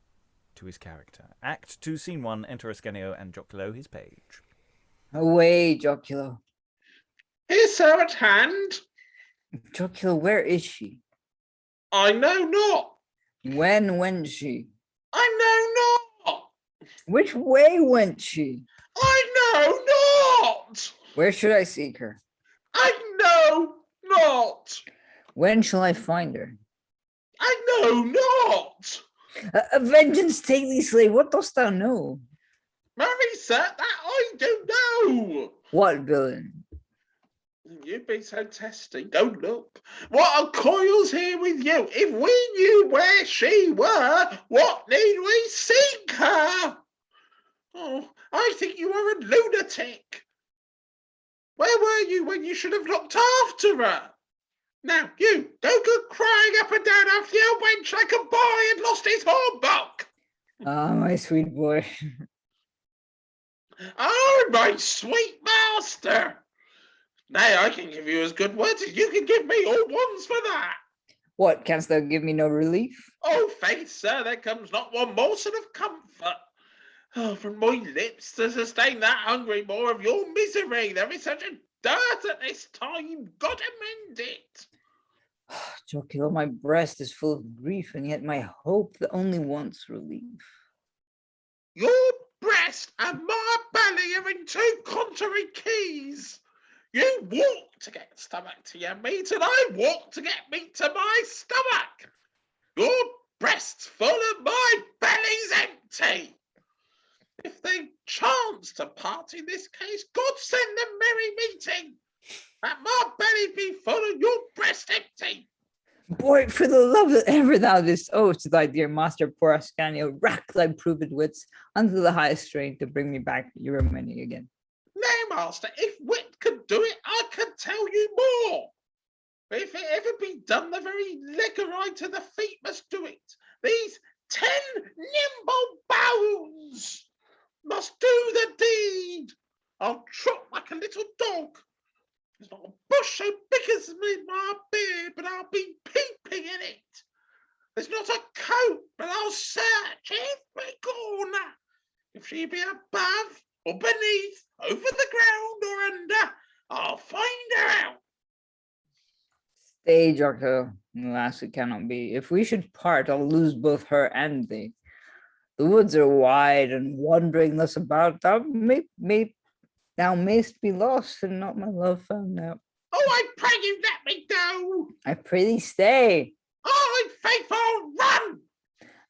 to his character. Act 2, Scene 1, enter Ascanio and Joculo, his page. Away, Joculo. Is her at hand? Joculo, where is she? I know not. When went she? I know not. Which way went she? I know not. Where should I seek her? I know not. When shall I find her? I know not. A vengeance take thee, slave. What dost thou know? Marry, sir, that I do know. What, villain? You'd be so testy. Don't look. What are coils here with you? If we knew where she were, what need we seek her? Oh, I think you are a lunatic. Where were you when you should have looked after her? Now, you, don't go crying up and down after your wench like a boy had lost his hornbuck. Ah, my sweet boy. Oh, my sweet master. Nay, I can give you as good words as you can give me, all ones for that. What, canst thou give me no relief? Oh, faith, sir, there comes not one morsel of comfort. Oh, from my lips to sustain that hungry more of your misery. There is such a dearth at this time. God amend it. Joculo, my breast is full of grief, and yet my hope that only wants relief. Your breast and my belly are in two contrary keys. You walk to get stomach to your meat, and I walk to get meat to my stomach. Your breast's full and my belly's empty. If they chance to part in this case, God send a merry meeting. That my belly be full and your breast empty. Wait, for the love that ever thou didst owe to thy dear master, poor Ascanio, rack thy proved wits unto the highest strain to bring me back Eurymine again. Nay, master, if wit could do it, I could tell you more. If it ever be done, the very Legorite of the feet must do it. These 10 nimble bones must do the deed. I'll trot like a little dog. There's not a bush so big as my beard, but I'll be peeping in it. There's not a coat, but I'll search every corner. If she be above or beneath, over the ground or under, I'll find her out. Stay, Joculo. Alas, it cannot be. If we should part, I'll lose both her and thee. The woods are wide, and wandering thus about, thou mayst be lost, and not my love found out. Oh, I pray you let me go. I pray thee stay, Oh, in faith I'll run.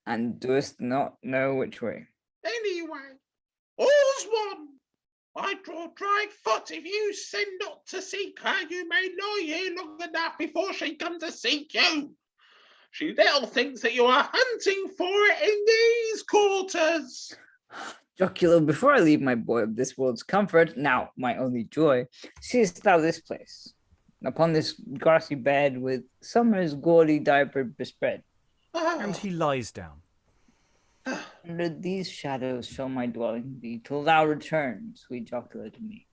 and doest not know which way. Anyway, all's one. I draw dry foot if you send not to seek her. You may lie here long enough before she comes to seek you. She little thinks that you are hunting for it in these quarters. Joculo, before I leave my boy of this world's comfort, now my only joy, seest thou this place? Upon this grassy bed with summer's gaudy diaper bespread. And he lies down. Under these shadows shall my dwelling be, till thou return, sweet Joculo, to me.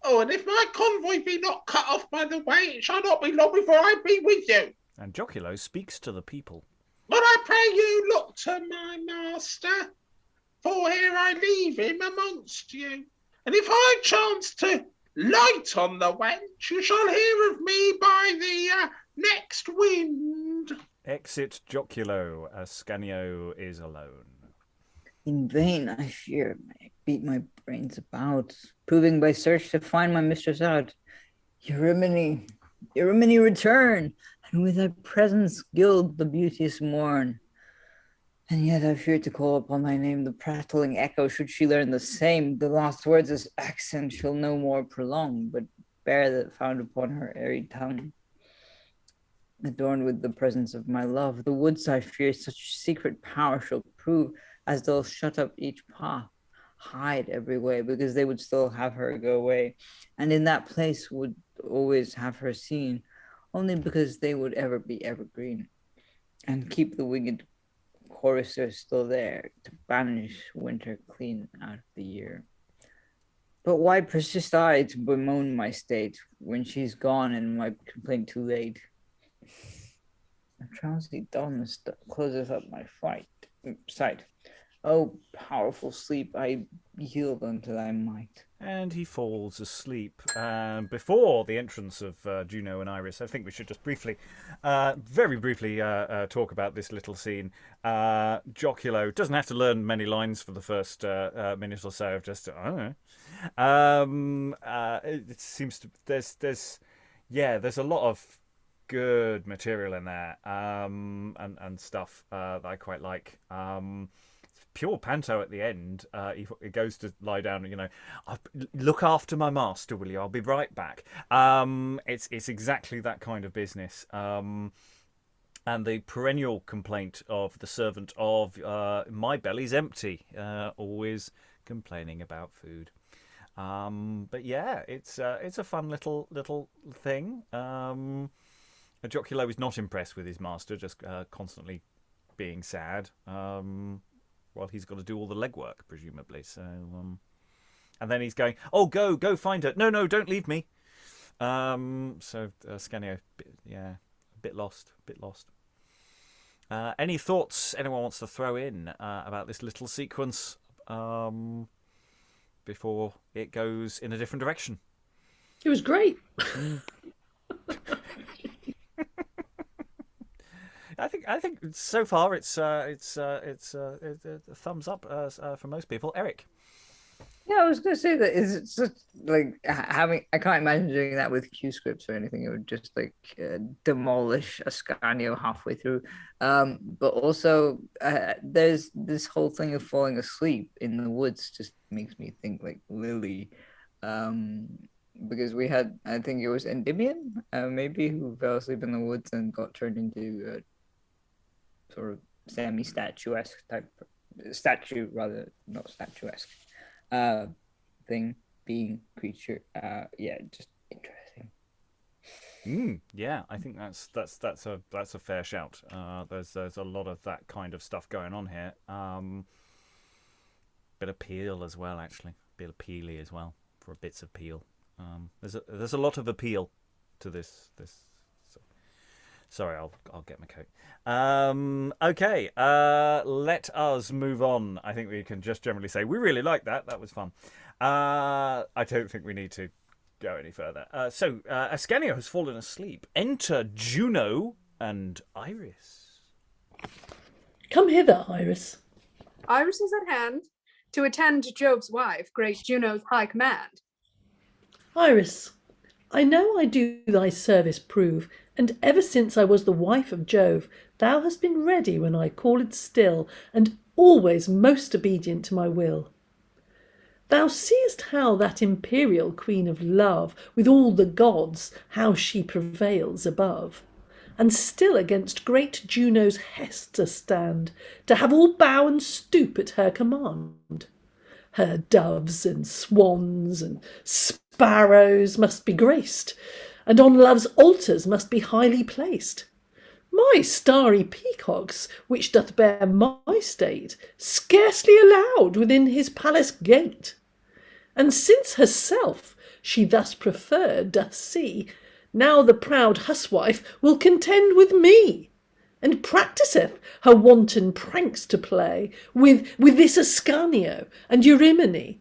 Oh, and if my convoy be not cut off by the way, it shall not be long before I be with you. And Joculo speaks to the people. But I pray you look to my master, for here I leave him amongst you. And if I chance to light on the wench, you shall hear of me by the next wind. Exit Joculo. Ascanio is alone. In vain, I fear, I beat my brains about, proving by search to find my mistress out. Eurymine, return, and with thy presence gild the beauteous morn. And yet I fear to call upon thy name, the prattling echo, should she learn the same. The lost words as accent shall no more prolong, but bear that found upon her airy tongue. Adorned with the presence of my love, the woods I fear such secret power shall prove, as they'll shut up each path, hide every way, because they would still have her go away, and in that place would always have her seen, only because they would ever be evergreen, and keep the winged chorister still there, to banish winter clean out of the year. But why persist I to bemoan my state, when she's gone and my complaint too late? A drowsy dullness closes up my sight. O powerful sleep, I yield unto thy might. And he falls asleep. Before the entrance of Juno and Iris, I think we should just very briefly talk about this little scene. Joculo doesn't have to learn many lines for the first minute or so of just, I don't know. It seems to, there's a lot of good material in there, and stuff that I quite like. Pure panto at the end. He goes to lie down and, look after my master, will you? I'll be right back. It's exactly that kind of business. And the perennial complaint of the servant of my belly's empty, always complaining about food. But yeah, it's a fun little thing. Joculo is not impressed with his master, just constantly being sad. Well, he's got to do all the legwork, presumably. So, and then he's going, "Oh, go find her! No, don't leave me." So Ascanio, a bit lost. Any thoughts anyone wants to throw in about this little sequence before it goes in a different direction? It was great. I think so far it's a thumbs up for most people. Eric. Yeah, I was going to say that it's just like having. I can't imagine doing that with Q scripts or anything. It would just demolish Ascanio halfway through. But also, there's this whole thing of falling asleep in the woods. Just makes me think like Lily, because we had, I think it was Endymion, maybe, who fell asleep in the woods and got turned into a sort of semi-statuesque type statue, rather not statuesque thing, being, creature. Yeah, just interesting. Yeah, I think that's a fair shout. There's a lot of that kind of stuff going on here. Bit of peel as well, actually. Bit of peely as well, for bits of peel. There's a lot of appeal to this. So. Sorry, I'll get my coat. Okay, let us move on. I think we can just generally say we really like that. That was fun. I don't think we need to go any further. So Ascanio has fallen asleep. Enter Juno and Iris. Come hither, Iris. Iris is at hand to attend to Jove's wife, great Juno's high command. Iris, I know I do thy service prove, and ever since I was the wife of Jove, thou hast been ready when I called still, and always most obedient to my will. Thou seest how that imperial queen of love, with all the gods, how she prevails above, and still against great Juno's hest to stand, to have all bow and stoop at her command. Her doves and swans and sparrows must be graced, and on love's altars must be highly placed. My starry peacocks, which doth bear my state, scarcely allowed within his palace gate. And since herself she thus preferred doth see, now the proud huswife will contend with me, and practiseth her wanton pranks to play with this Ascanio and Eurymine.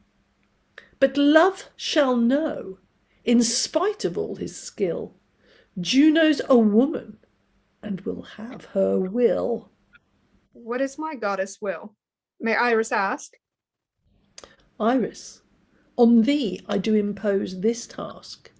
But love shall know, in spite of all his skill, Juno's a woman, and will have her will. What is my goddess will? May Iris ask? Iris, on thee I do impose this task,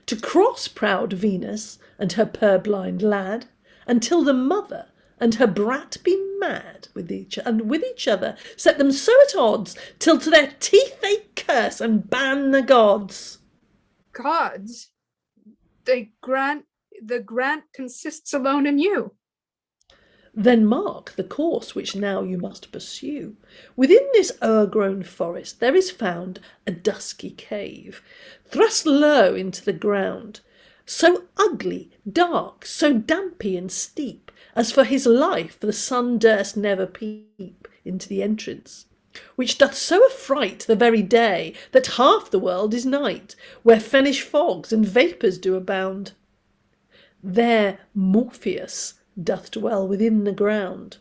to cross proud Venus and her purblind lad, until the mother and her brat be mad with each other, set them so at odds, till to their teeth they curse and ban the gods. Gods? The grant consists alone in you. Then mark the course which now you must pursue. Within this o'ergrown forest there is found a dusky cave, thrust low into the ground, so ugly, dark, so dampy and steep, as for his life the sun durst never peep into the entrance, which doth so affright the very day that half the world is night, where fennish fogs and vapours do abound. There Morpheus doth dwell within the ground.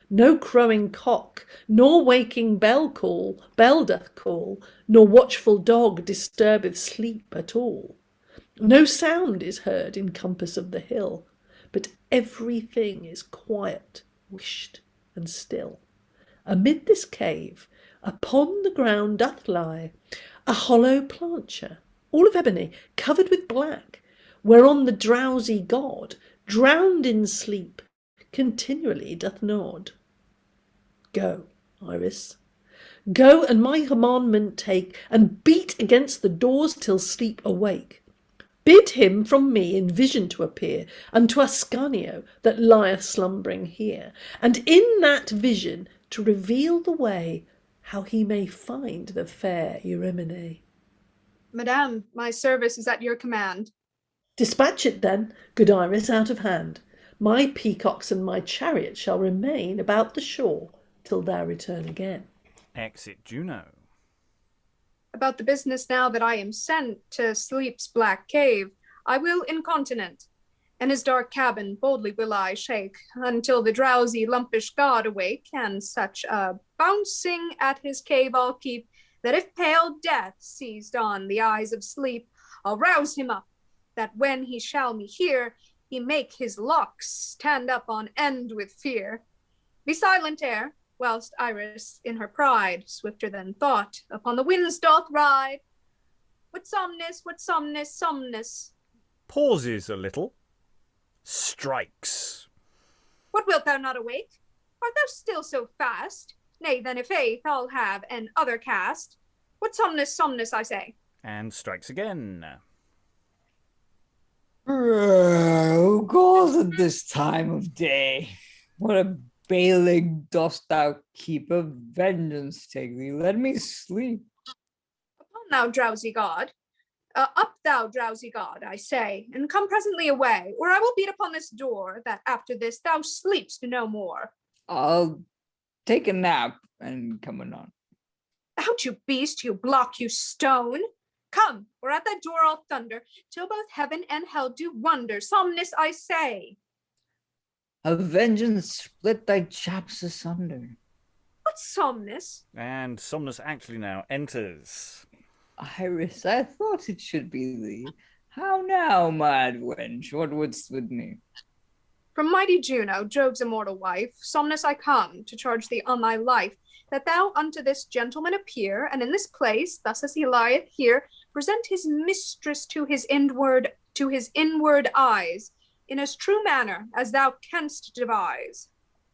No crowing cock, nor waking bell doth call, nor watchful dog disturbeth sleep at all. No sound is heard in compass of the hill, but everything is quiet, wished, and still. Amid this cave, upon the ground doth lie a hollow plancher, all of ebony, covered with black, whereon the drowsy god, drowned in sleep, continually doth nod. Go, Iris, go, and my commandment take, and beat against the doors till sleep awake. Bid him from me in vision to appear, unto Ascanio that lieth slumbering here, and in that vision to reveal the way how he may find the fair Eurymine. Madame, my service is at your command. Dispatch it then, good Iris, out of hand. My peacocks and my chariot shall remain about the shore till thou return again. Exit Juno. About the business now that I am sent to sleep's black cave, I will incontinent, and his dark cabin boldly will I shake, until the drowsy lumpish god awake, and such a bouncing at his cave I'll keep, that if pale death seized on the eyes of sleep, I'll rouse him up, that when he shall me hear, he make his locks stand up on end with fear. Be silent, air, whilst Iris in her pride, swifter than thought, upon the winds doth ride. What somnus, somnus. Pauses a little. Strikes. What, wilt thou not awake? Art thou still so fast? Nay, then, if faith, I'll have an other cast. What somnus, I say? and strikes again. Who calls at this time of day? What a bailing dost thou keep of vengeance take thee. Let me sleep. Upon thou drowsy god. Up thou drowsy god, I say, and come presently away, or I will beat upon this door, that after this thou sleepst no more. I'll take a nap and come anon. Out, you beast, you block, you stone. Come, or at thy door I'll thunder, till both heaven and hell do wonder. Somnus, I say. A vengeance split thy chaps asunder. What Somnus? And Somnus actually now enters. Iris, I thought it should be thee. How now, mad wench? What wouldst with me? From mighty Juno, Jove's immortal wife, Somnus I come, to charge thee on thy life, that thou unto this gentleman appear, and in this place, thus as he lieth here, present his mistress to his inward eyes, in as true manner as thou canst devise.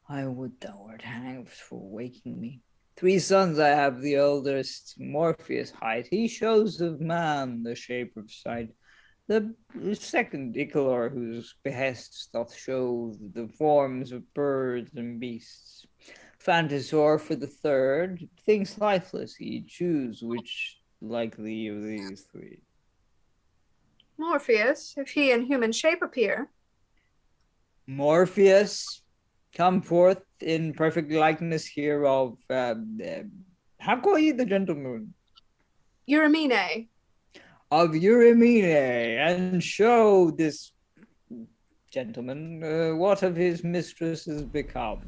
I would thou wert hanged for waking me. 3 sons I have, the eldest Morpheus hight. He shows of man the shape of sight. The second Nicole, whose behests doth show the forms of birds and beasts. Phantasor for the third, thinks lifeless he, choose which likely of these 3. Morpheus, if he in human shape appear. Morpheus, come forth in perfect likeness here of, how call ye the gentleman? Eurymine. Of Eurymine, and show this gentleman what of his mistress has become.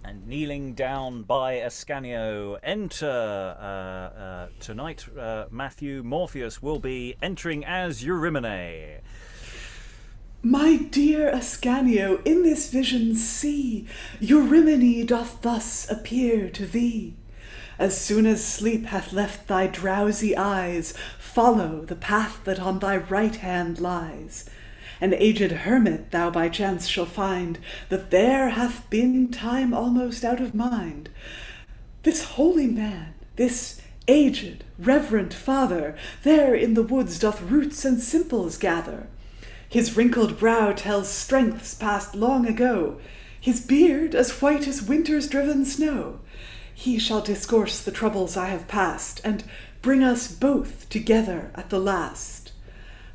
And kneeling down by Ascanio, enter tonight. Matthew Morpheus will be entering as Eurymine. My dear Ascanio, in this vision see, Eurymine doth thus appear to thee. As soon as sleep hath left thy drowsy eyes, follow the path that on thy right hand lies. An aged hermit thou by chance shall find, that there hath been time almost out of mind. This holy man, this aged, reverent father, there in the woods doth roots and simples gather. His wrinkled brow tells strengths past long ago, his beard as white as winter's driven snow. He shall discourse the troubles I have passed, and bring us both together at the last.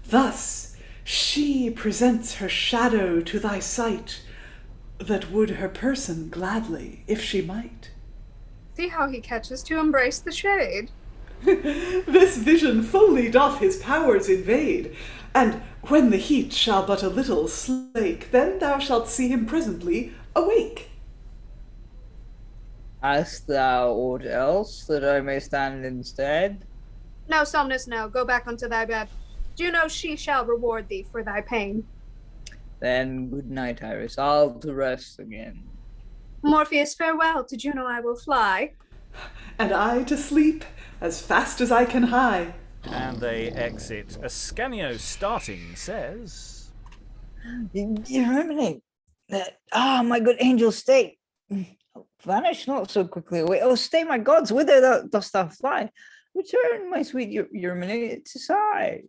Thus she presents her shadow to thy sight, that would her person gladly, if she might. See how he catches to embrace the shade. This vision fully doth his powers invade, and when the heat shall but a little slake, then thou shalt see him presently awake. Hast thou aught else that I may stand instead? No, Somnus, no, go back unto thy bed. Juno, she shall reward thee for thy pain. Then good night, Iris. I'll to rest again. Morpheus, farewell, to Juno I will fly. And I to sleep, as fast as I can hie. And they exit. Ascanio, starting, says... Eurymine, my good angel, stay. Vanish not so quickly away. Oh, stay, my gods, whither dost thou fly? Return, my sweet Eurymine, 'tis I.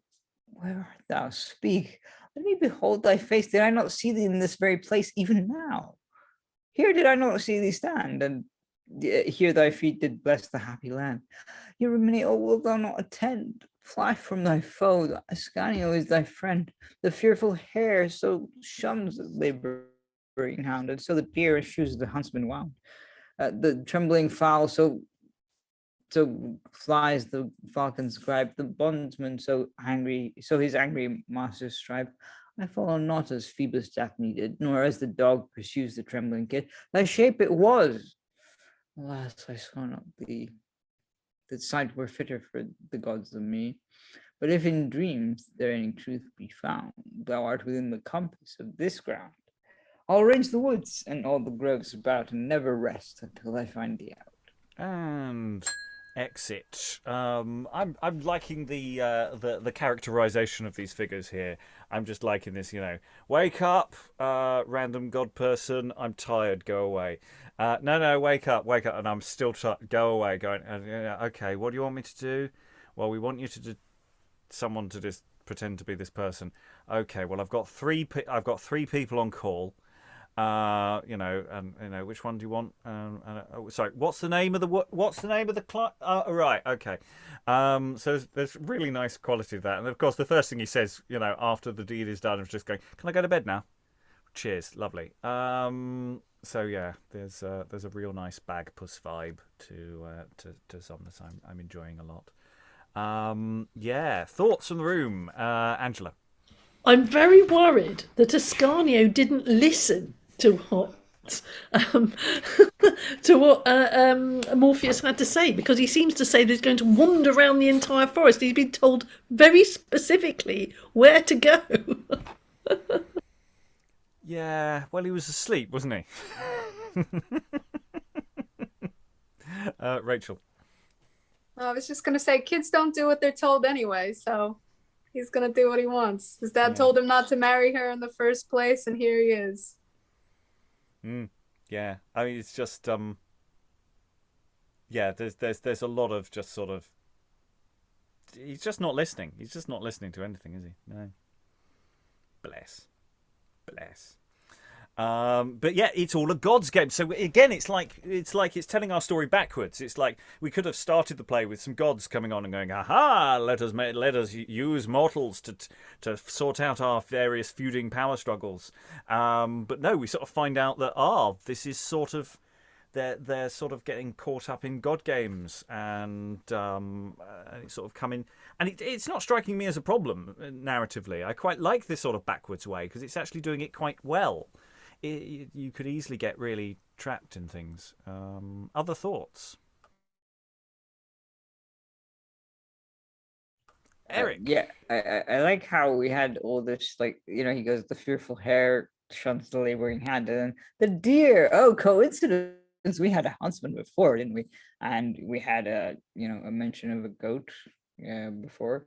Where art thou? Speak. Let me behold thy face. Did I not see thee in this very place, even now? Here did I not see thee stand, and here thy feet did bless the happy land. Eurymine, oh, wilt thou not attend? Fly from thy foe. Ascanio is thy friend. The fearful hare so shuns the labouring hound, and so the deer eschews the huntsman wound. The trembling fowl so flies the falcon's gripe, the bondsman so his angry master's stripe. I follow not as Phoebus Daphne did, nor as the dog pursues the trembling kid. Thy shape it was. Alas, I saw not thee. The sight were fitter for the gods than me. But if in dreams there any truth be found, thou art within the compass of this ground. I'll range the woods and all the groves about, and never rest until I find thee out. And exit. I'm liking the characterization of these figures here. I'm just liking this, wake up, random god person, I'm tired, go away. No, wake up, and I'm still tired, go away. Going, okay, what do you want me to do? Well, we want you to someone to just pretend to be this person. Okay, well, I've got three people on call. Which one do you want? Sorry, what's the name of the client? Right, okay. So there's really nice quality to that, and of course the first thing he says, after the deed is done, is just going, "Can I go to bed now?" Cheers, lovely. So yeah, there's a real nice bag puss vibe to Somnus. I'm enjoying a lot. Thoughts from the room, Angela. I'm very worried that Ascanio didn't listen to what Morpheus had to say, because he seems to say that he's going to wander around the entire forest. He's been told very specifically where to go. Yeah, well, he was asleep, wasn't he? Rachael. I was just going to say, kids don't do what they're told anyway, so he's going to do what he wants. His dad told him not to marry her in the first place, and here he is. Yeah, I mean, it's just, there's a lot of just sort of, he's just not listening. He's just not listening to anything, is he? No. Bless. But yeah, it's all a God's game. So again, it's like it's telling our story backwards. It's like we could have started the play with some gods coming on and going, "Aha! Let us use mortals to sort out our various feuding power struggles." But no, we sort of find out that this is sort of they're sort of getting caught up in god games, and it's sort of coming. And it's not striking me as a problem narratively. I quite like this sort of backwards way because it's actually doing it quite well. You could easily get really trapped in things. Other thoughts? Eric? I like how we had all this, he goes, the fearful hair shuns the laboring hand, and then the deer. Oh, coincidence. We had a huntsman before, didn't we? And we had a mention of a goat before.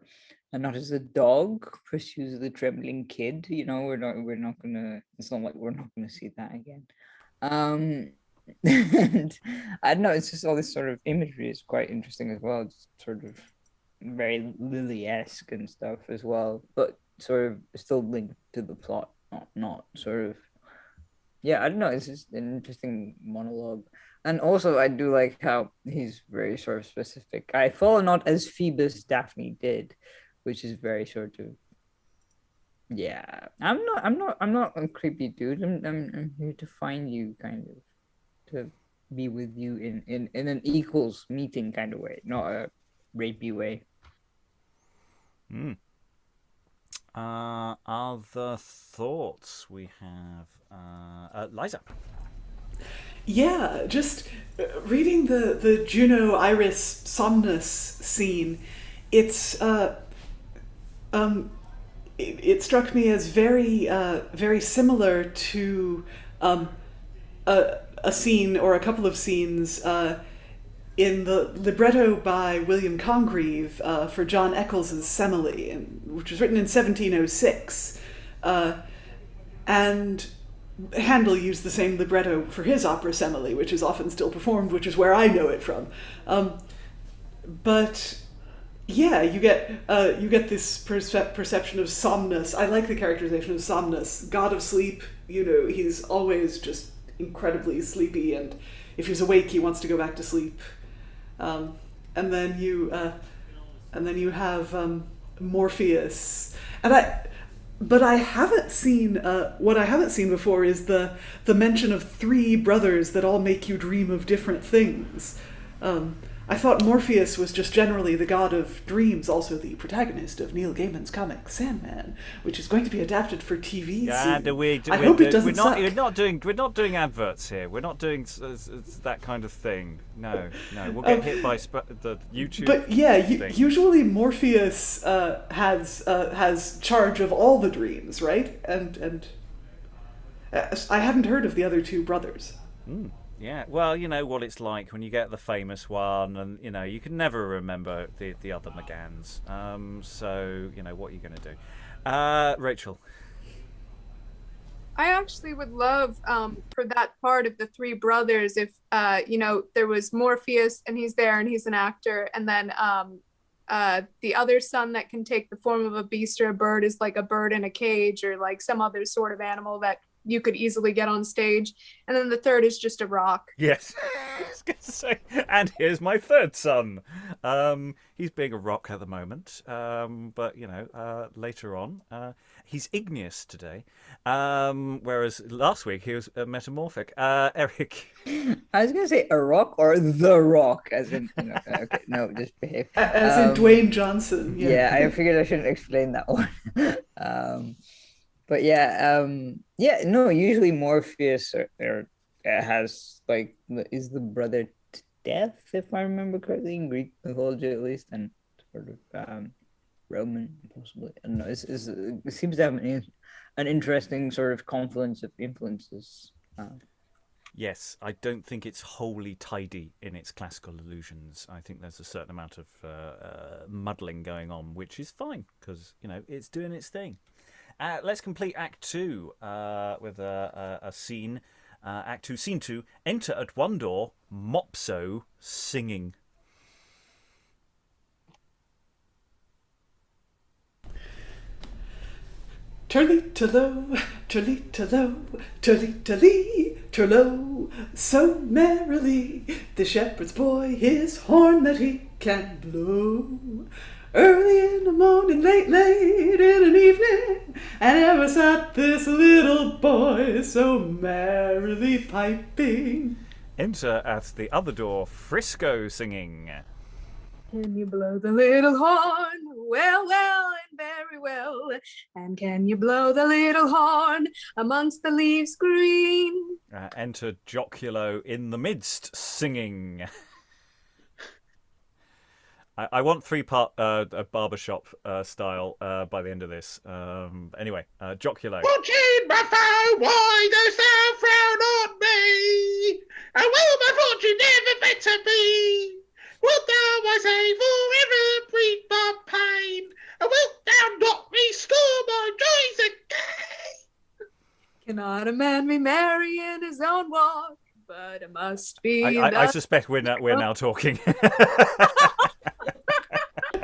And not as a dog pursues the trembling kid, we're not gonna. It's not like we're not gonna see that again. And I don't know. It's just all this sort of imagery is quite interesting as well. It's sort of very Lily-esque and stuff as well, but sort of still linked to the plot, not sort of. Yeah, I don't know. It's just an interesting monologue. And also, I do like how he's very sort of specific. I follow not as Phoebus Daphne did, which is very sort of. Yeah, I'm not a creepy dude. I'm here to find you, kind of, to be with you in an equals meeting kind of way, not a rapey way. Other thoughts we have? Liza. Yeah, just reading the Juno Iris Somnus scene, it's it struck me as very similar to a scene or a couple of scenes in the libretto by William Congreve for John Eccles's Semele, which was written in 1706, and Handel used the same libretto for his opera Semele, which is often still performed, which is where I know it from. But yeah, you get this perception of Somnus. I like the characterization of Somnus, god of sleep. He's always just incredibly sleepy, and if he's awake, he wants to go back to sleep. And then you have Morpheus, but I haven't seen what I haven't seen before is the mention of three brothers that all make you dream of different things. I thought Morpheus was just generally the god of dreams, also the protagonist of Neil Gaiman's comic Sandman, which is going to be adapted for TV soon. I hope it doesn't suck. We're not doing adverts here. We're not doing that kind of thing. No, we'll get hit by the YouTube. But yeah, usually Morpheus has charge of all the dreams, right? And I hadn't heard of the other two brothers. Yeah, well, you know what it's like when you get the famous one, and you can never remember the other McGanns. So what are you going to do? Rachael. I actually would love for that part of the three brothers if there was Morpheus and he's there and he's an actor, and then The other son that can take the form of a beast or a bird is like a bird in a cage or like some other sort of animal that you could easily get on stage. And then the third is just a rock. Yes. I was going to say, and here's my third son. He's being a rock at the moment, but, later on. He's igneous today, whereas last week he was metamorphic. Eric? I was going to say a rock or the rock, as in, okay, no, just behave. As in Dwayne Johnson. Yeah, I figured I shouldn't explain that one. But usually Morpheus has is the brother to death, if I remember correctly, in Greek mythology at least, and sort of Roman possibly. I don't know. It seems to have an interesting sort of confluence of influences. Yes, I don't think it's wholly tidy in its classical allusions. I think there's a certain amount of muddling going on, which is fine because it's doing its thing. Let's complete Act 2 with a scene. Act 2, Scene 2. Enter at one door, Mopso singing. Turly-to-lo, turly-to-lo, turly-to-lee, turlo, so merrily, the shepherd's boy his horn that he can blow. Early in the morning, late in an evening, and ever sat this little boy so merrily piping. Enter at the other door, Frisco singing. Can you blow the little horn? Well, and very well. And can you blow the little horn amongst the leaves green? Enter Joculo in the midst, singing. I want 3-part barbershop style by the end of this. Anyway, Joculo. Fortune, my foe, why dost thou frown on me? And will my fortune never better be? Wilt thou, I say, forever breed my pain? And wilt thou not restore my joys again? Cannot a man be merry in his own walk? But it must be. I suspect we're now talking.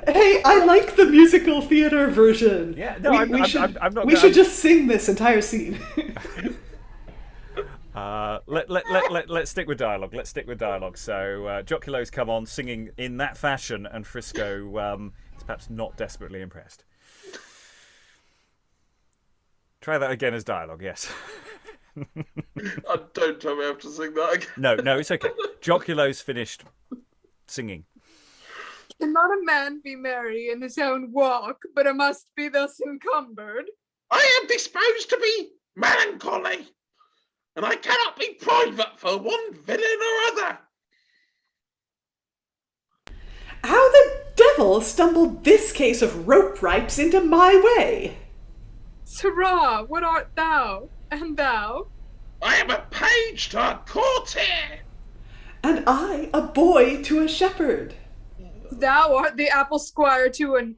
Hey, I like the musical theater version. Yeah, no, I'm not. We should just sing this entire scene. Let's stick with dialogue. So Joculo's come on singing in that fashion, and Frisco is perhaps not desperately impressed. Try that again as dialogue. Yes. Don't tell me I have to sing that again. No, it's okay. Joculo's finished singing. Cannot a man be merry in his own walk, but it must be thus encumbered? I am disposed to be melancholy, and I cannot be private for one villain or other. How the devil stumbled this case of rope ripes into my way? Sirrah, what art thou? And thou? I am a page to a courtier. And I a boy to a shepherd. Thou art the apple squire to an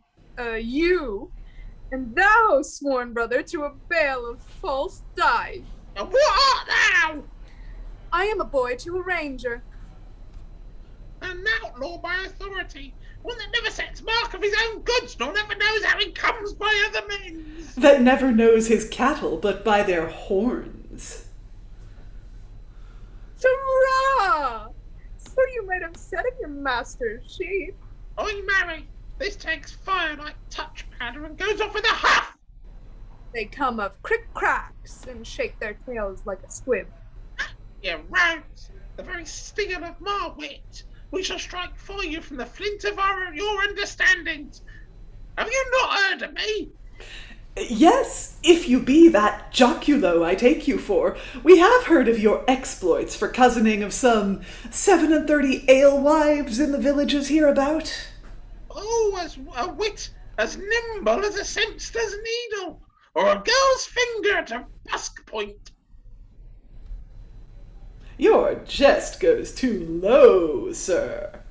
ewe, and thou, sworn brother, to a bale of false dye. And what art thou? I am a boy to a ranger. An outlaw by authority, one that never sets mark of his own goods, nor never knows how he comes by other means. That never knows his cattle but by their horns. Sirrah! So you made him set of your master's sheep. I marry. This takes fire like touch powder and goes off with a huff. They come of crick-cracks and shake their tails like a squib. You rout, the very stinger of my wit. We shall strike for you from the flint of your understandings. Have you not heard of me? Yes, if you be that Joculo I take you for, we have heard of your exploits for cousining of some 37 alewives in the villages hereabout. Oh, as a wit as nimble as a sempster's needle, or a girl's finger to busk point. Your jest goes too low, sir.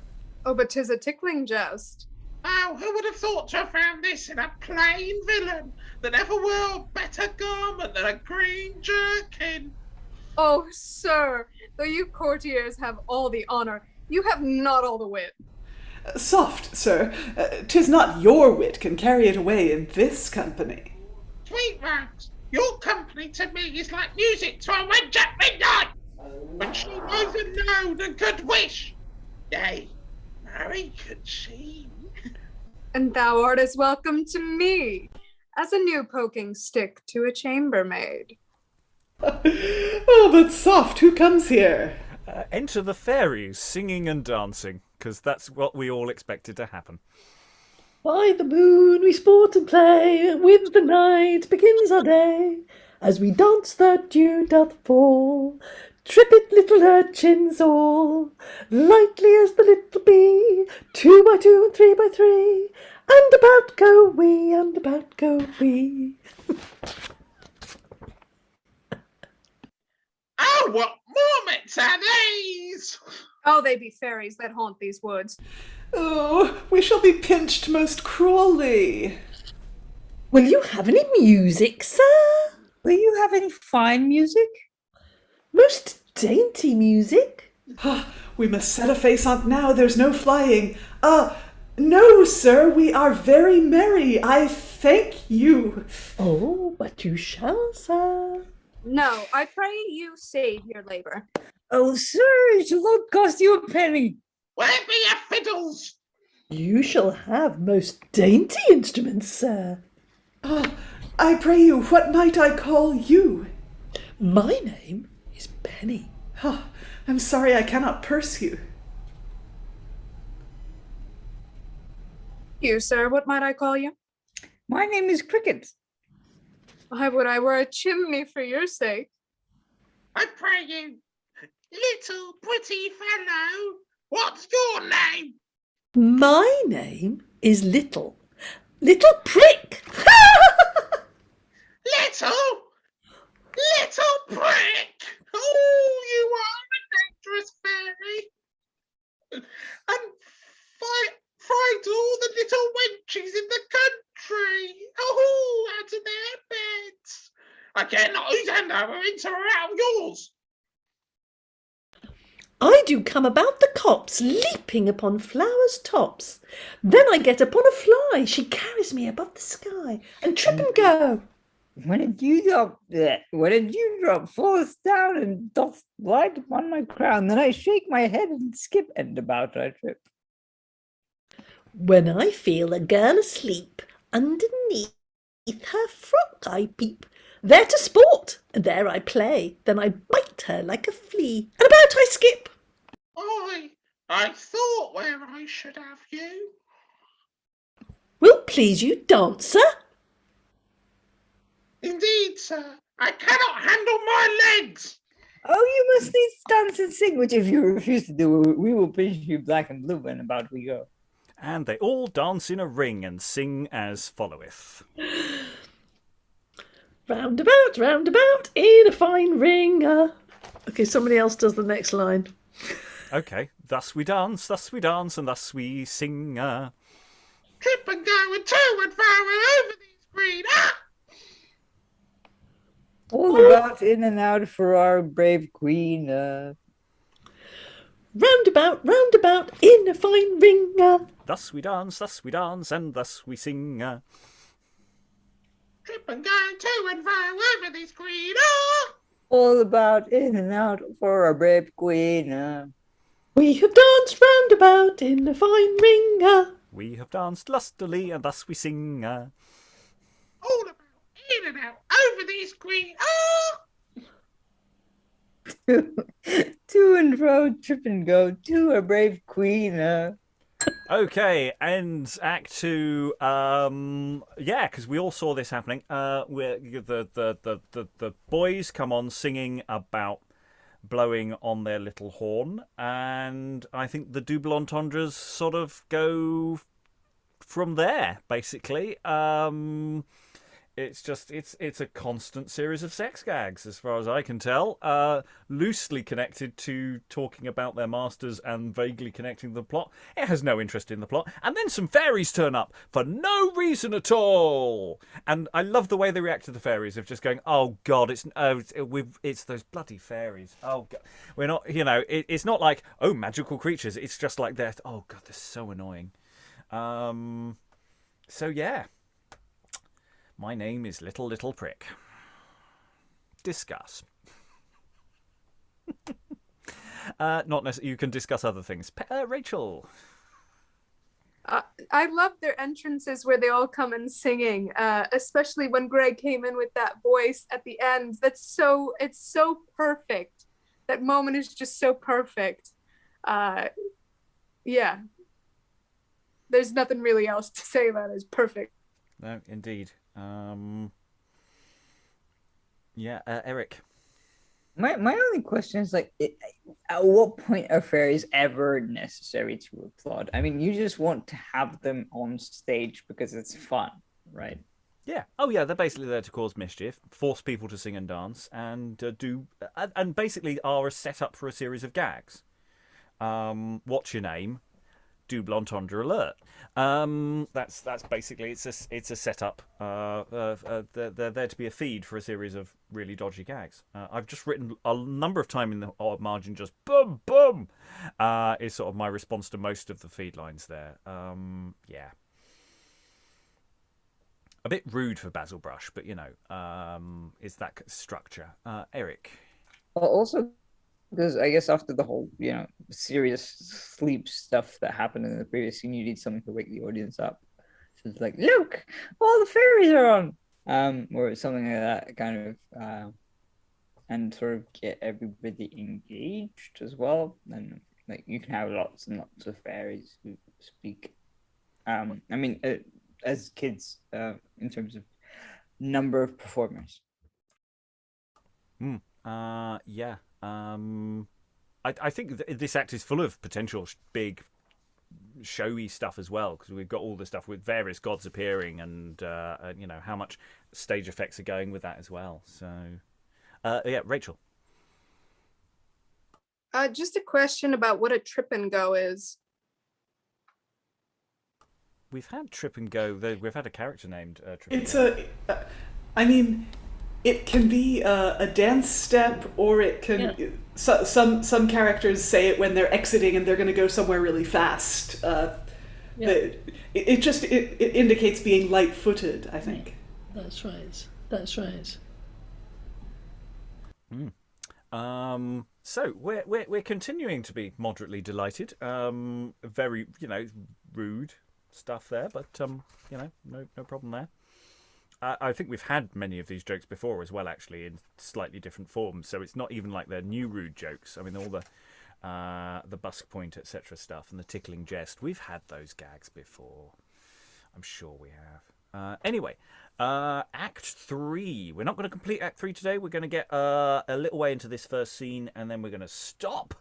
Oh, but 'tis a tickling jest. Oh, who would have thought to have found this in a plain villain that never wore a better garment than a green jerkin? Oh, sir, though you courtiers have all the honor, you have not all the wit. Soft, sir. 'Tis not your wit can carry it away in this company. Sweet Rags, your company to me is like music to a wench at midnight, when she neither known and could wish. Yea, marry could she. And thou art as welcome to me as a new poking stick to a chambermaid. Oh, but soft, who comes here? Enter the fairies, singing and dancing, because that's what we all expected to happen. By the moon we sport and play, with the night begins our day. As we dance the dew doth fall, trip it little urchins all, lightly as the little bee, 2 by 2 and 3 by 3, and about go we, and about go we. Oh, what moments are these? Oh, they be fairies that haunt these woods. Oh, we shall be pinched most cruelly. Will you have any music, sir? Will you have any fine music? Most dainty music? We must set a face on't now, there's no flying. No, sir, we are very merry, I thank you. Oh, but you shall, sir. No, I pray you save your labor. Oh, sir, it shall not cost you a penny. Where be your fiddles? You shall have most dainty instruments, sir. I pray you, what might I call you? My name is Penny. I'm sorry I cannot purse you. You, sir, what might I call you? My name is Cricket. I would I were a chimney for your sake. I pray you, little pretty fellow, what's your name? My name is Little. Little Prick! Little prick! Oh, you are a dangerous fairy. And fright all the little wenches in the country. Oh, out of their beds. I care not whose hand I were into or out of yours. I do come about the copse, leaping upon flowers' tops. Then I get upon a fly, she carries me above the sky, and trip and go. When a dewdrop falleth down and doth light upon my crown, then I shake my head and skip, and about I trip. When I feel a girl asleep, underneath her frock I peep. There to sport, and there I play, then I bite her like a flea, and about I skip. I thought where I should have you. Will please you, dancer? Indeed, sir, I cannot handle my legs. Oh, you must needs dance and sing, which if you refuse to do, we will pinch you black and blue, and about we go. And they all dance in a ring and sing as followeth. Round about, in a fine ring. Okay, somebody else does the next line. Okay, thus we dance, and thus we sing. Trip and go and to and fro over these green. All about in and out for our brave queen. Round about, in a fine ring. Thus we dance, and thus we sing. Trip and go to and fro over these green. All about in and out for our brave queen. We have danced round about in a fine ring. We have danced lustily, and thus we sing. All about in and out over these green. To and fro, trip and go to our brave queen. Okay, and Act 2, because we all saw this happening. Where the boys come on singing about blowing on their little horn, and I think the double entendres sort of go from there, basically. It's just it's a constant series of sex gags, as far as I can tell. Loosely connected to talking about their masters and vaguely connecting to the plot. It has no interest in the plot, and then some fairies turn up for no reason at all. And I love the way they react to the fairies of just going, "Oh God, it's those bloody fairies. Oh God, we're not, it's not like magical creatures. It's just like they're oh God, they're so annoying." So yeah. My name is Little Prick. Discuss. Not necessarily. You can discuss other things. Rachael. I love their entrances where they all come in singing, especially when Greg came in with that voice at the end. It's so perfect. That moment is just so perfect. Yeah. There's nothing really else to say about it. It's perfect. No, indeed. Eric. My only question is at what point are fairies ever necessary to a plot? I mean, you just want to have them on stage because it's fun, right? Yeah. Oh, yeah. They're basically there to cause mischief, force people to sing and dance, and and basically are a setup for a series of gags. What's your name? Double entendre alert. That's basically it's a setup. They're there to be a feed for a series of really dodgy gags. I've just written a number of times in the margin just boom boom is sort of my response to most of the feed lines there. Yeah. A bit rude for Basil Brush, but is that structure. Eric. Well, also because I guess after the whole, serious sleep stuff that happened in the previous scene, you need something to wake the audience up. So it's like, look, all the fairies are on, or something like that, kind of, and sort of get everybody engaged as well. And you can have lots and lots of fairies who speak. I mean, as kids, in terms of number of performers. Yeah. I think this act is full of potential big, showy stuff as well, because we've got all the stuff with various gods appearing, and how much stage effects are going with that as well. So, yeah, Rachael. Just a question about what a trip and go is. We've had Trip and Go. We've had a character named Trip It's and Go. I mean, it can be a dance step, or it can. Yeah. Some characters say it when they're exiting and they're going to go somewhere really fast. It indicates being light-footed, I think. That's right. That's right. So we're continuing to be moderately delighted. Very rude stuff there, but no problem there. I think we've had many of these jokes before as well, actually, in slightly different forms. So it's not even like they're new rude jokes. I mean, all the busk point, etc. stuff, and the tickling jest. We've had those gags before. I'm sure we have. Anyway, Act 3. We're not going to complete Act 3 today. We're going to get a little way into this first scene, and then we're going to stop.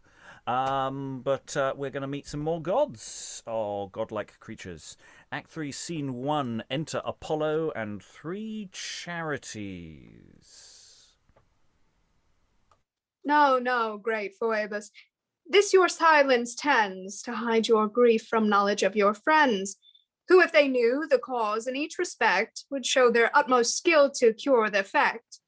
But we're going to meet some more gods, or godlike creatures. Act 3, Scene 1, enter Apollo and 3 charities. No, great, Phoebus. This your silence tends to hide your grief from knowledge of your friends, who, if they knew the cause in each respect, would show their utmost skill to cure the effect.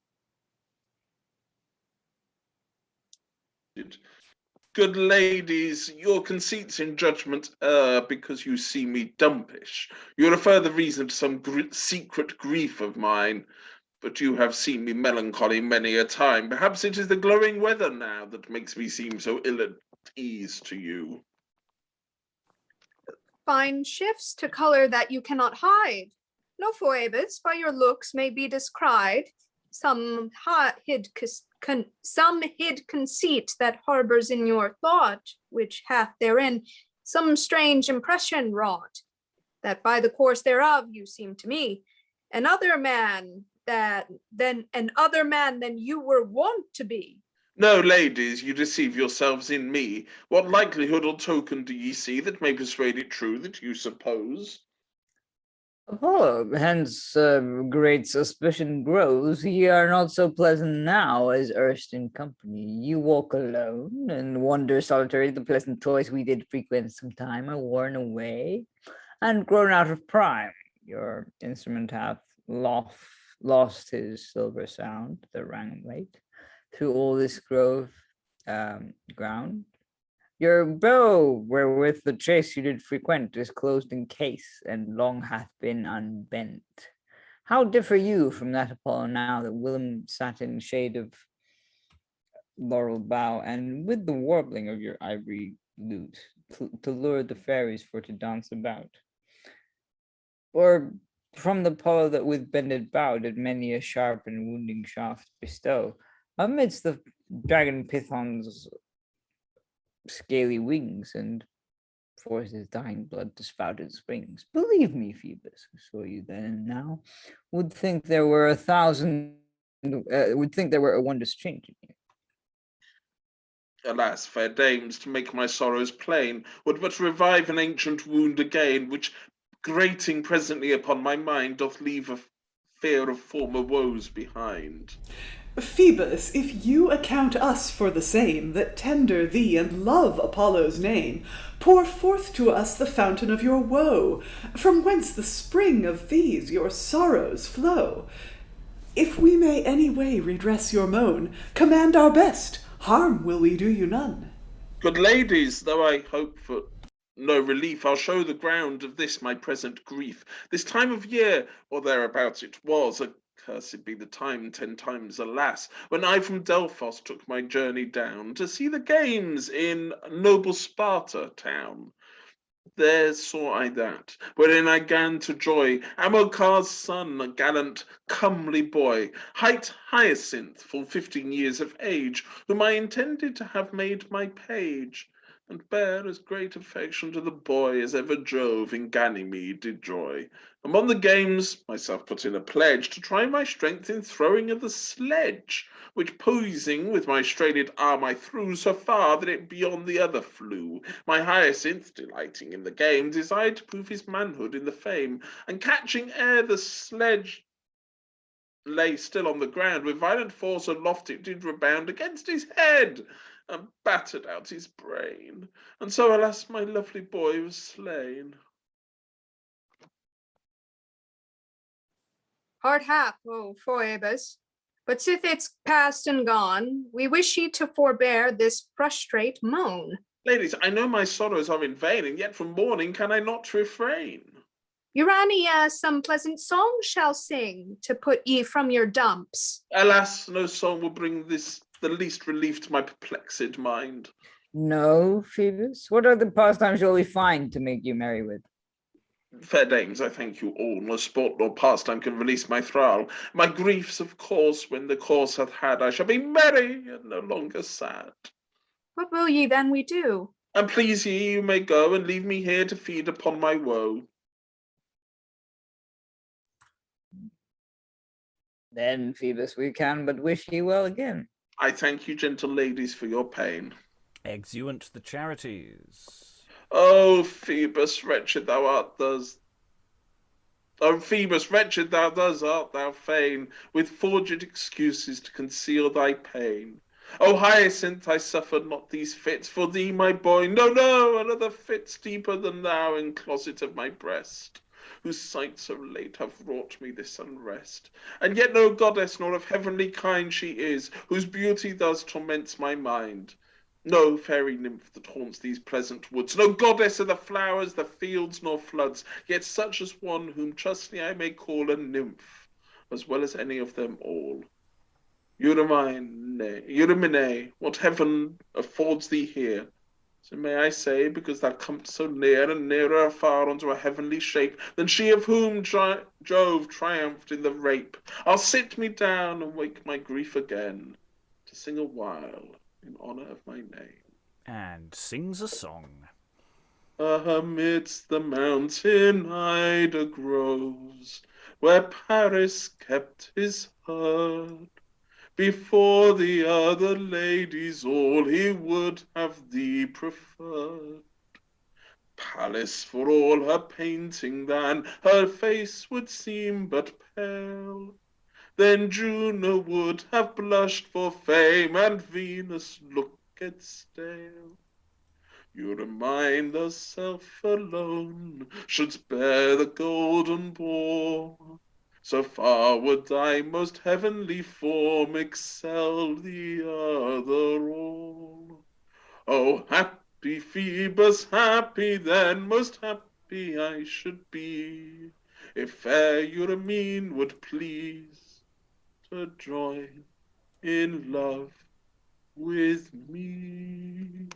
Good ladies, your conceits in judgment err because you see me dumpish. You refer the reason to some secret grief of mine, but you have seen me melancholy many a time. Perhaps it is the glowing weather now that makes me seem so ill at ease to you. Fine shifts to color that you cannot hide. No, Phoebus, by your looks may be descried some hid conceit that harbors in your thought, which hath therein some strange impression wrought, that by the course thereof you seem to me another man than you were wont to be. No, ladies, you deceive yourselves in me. What likelihood or token do ye see that may persuade it true that you suppose? Apollo, hence great suspicion grows. Ye are not so pleasant now as erst in company. You walk alone, and wander solitary. The pleasant toys we did frequent some time are worn away, and grown out of prime. Your instrument hath lost his silver sound, that rang late, through all this grove ground. Your bow, wherewith the chase you did frequent, is closed in case, and long hath been unbent. How differ you from that Apollo now that whilom sat in shade of laurel bough, and with the warbling of your ivory lute, to lure the fairies for to dance about? Or from the Apollo that with bended bow did many a sharp and wounding shaft bestow, amidst the dragon python's scaly wings, and forced his dying blood to spout its springs. Believe me, Phoebus, who saw you then and now, would think there were a wondrous change in you. Alas, fair dames, to make my sorrows plain, would but revive an ancient wound again, which, grating presently upon my mind, doth leave a fear of former woes behind. Phoebus, if you account us for the same, that tender thee and love Apollo's name, pour forth to us the fountain of your woe, from whence the spring of these your sorrows flow. If we may any way redress your moan, command our best, harm will we do you none. Good ladies, though I hope for no relief, I'll show the ground of this my present grief. This time of year, or thereabouts it was, accursed be the time 10 times, alas, when I from Delphos took my journey down to see the games in noble Sparta town. There saw I that, wherein I gan to joy, Amilcar's son, a gallant, comely boy, hight Hyacinth, full 15 years of age, whom I intended to have made my page, and bear as great affection to the boy as ever Jove in Ganymede did joy. Among the games, myself put in a pledge to try my strength in throwing of the sledge, which poising with my strained arm I threw so far that it beyond the other flew. My Hyacinth, delighting in the game, desired to prove his manhood in the fame, and catching ere the sledge lay still on the ground, with violent force aloft it did rebound against his head, and battered out his brain. And so, alas, my lovely boy was slain. Hard hap, O Phoebus, but sith it's past and gone, we wish ye to forbear this frustrate moan. Ladies, I know my sorrows are in vain, and yet from mourning can I not refrain. Urania some pleasant song shall sing, to put ye from your dumps. Alas, no song will bring this the least relief to my perplexed mind. No, Phoebus? What are the pastimes shall we find to make you merry with? Fair dames, I thank you all, no sport nor pastime can release my thrall. My griefs, of course, when the course hath had, I shall be merry and no longer sad. What will ye then we do? And please ye, you may go and leave me here to feed upon my woe. Then, Phoebus, we can but wish ye well again. I thank you, gentle ladies, for your pain. Exeunt the charities. O Phoebus, wretched thou art thus. O Phoebus, wretched thou thus art thou fain, with forged excuses to conceal thy pain. O Hyacinth, I suffered not these fits for thee, my boy. No, no, another fits deeper than thou in closet of my breast, whose sight so late have wrought me this unrest. And yet no goddess nor of heavenly kind she is, whose beauty thus torments my mind. No fairy nymph that haunts these pleasant woods, no goddess of the flowers, the fields, nor floods, yet such as one whom justly I may call a nymph, as well as any of them all. Eurymine, what heaven affords thee here? So may I say, because thou comest so near and nearer afar unto a heavenly shape, than she of whom Jove triumphed in the rape. I'll sit me down and wake my grief again, to sing a while in honour of my name. And sings a song. Amidst the mountain Ida grows, where Paris kept his herd. Before the other ladies all he would have thee preferred. callous for all her painting than her face would seem but pale. Then Juno would have blushed for fame, and Venus looked stale. Eurymine herself alone should bear the golden boar. So far would thy most heavenly form excel the other all. Oh, happy Phoebus, happy then, most happy I should be, if fair Eurymine would please to join in love with me.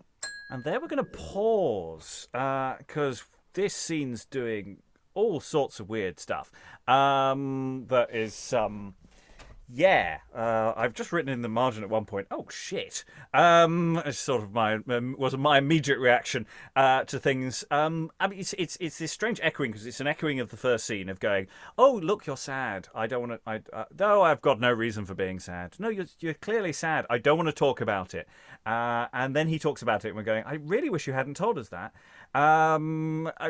And there we're going to pause, because this scene's doing all sorts of weird stuff. That is, I've just written in the margin at one point, oh shit. It's sort of was my immediate reaction to things. I mean, it's this strange echoing, because it's an echoing of the first scene of going, oh look, you're sad. I don't want to. No, I've got no reason for being sad. No, you're clearly sad. I don't want to talk about it. And then he talks about it, and we're going, I really wish you hadn't told us that. I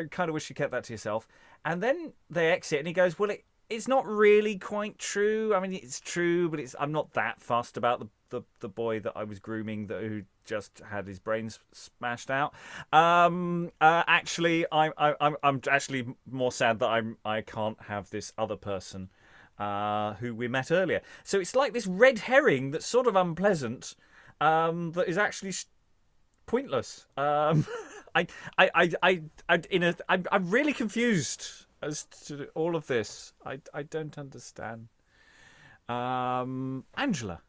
kind of wish you kept that to yourself. And then they exit, and he goes, well, it's not really quite true. I mean, it's true, but I'm not that fussed about the boy that I was grooming who just had his brains smashed out. Actually, I'm actually more sad that I can't have this other person who we met earlier. So it's like this red herring that's sort of unpleasant, that is actually pointless. I'm really confused as to all of this. I don't understand. Angela.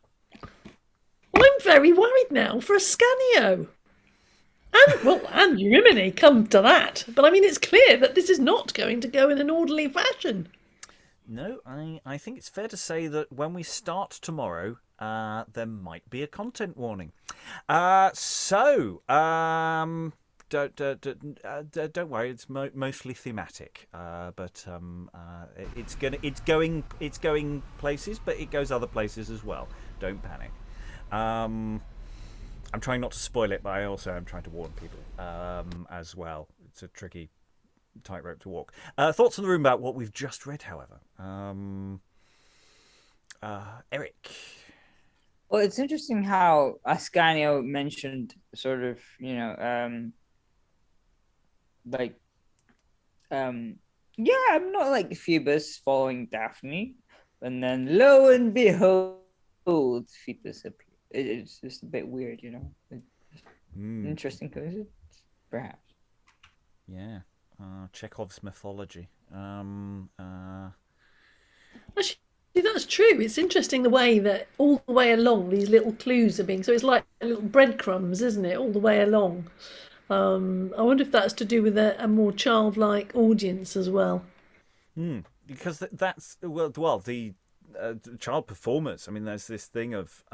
I'm very worried now for Ascanio. And Eurymine, come to that. But I mean, it's clear that this is not going to go in an orderly fashion. No, I think it's fair to say that when we start tomorrow, there might be a content warning. Don't worry, it's mostly thematic, but it's going places, but it goes other places as well. Don't panic. I'm trying not to spoil it, but I also am trying to warn people as well. It's a tricky tightrope to walk. Thoughts in the room about what we've just read, however. Eric. Well, it's interesting how Ascanio mentioned sort of, I'm not like Phoebus following Daphne, and then lo and behold, Phoebus appeared. It's just a bit weird, Interesting coincidence, perhaps. Yeah, Chekhov's mythology. Actually, that's true. It's interesting the way that all the way along these little clues are being. So it's like little breadcrumbs, isn't it? All the way along. I wonder if that's to do with a more childlike audience as well. Because that's the child performers. I mean, there's this thing of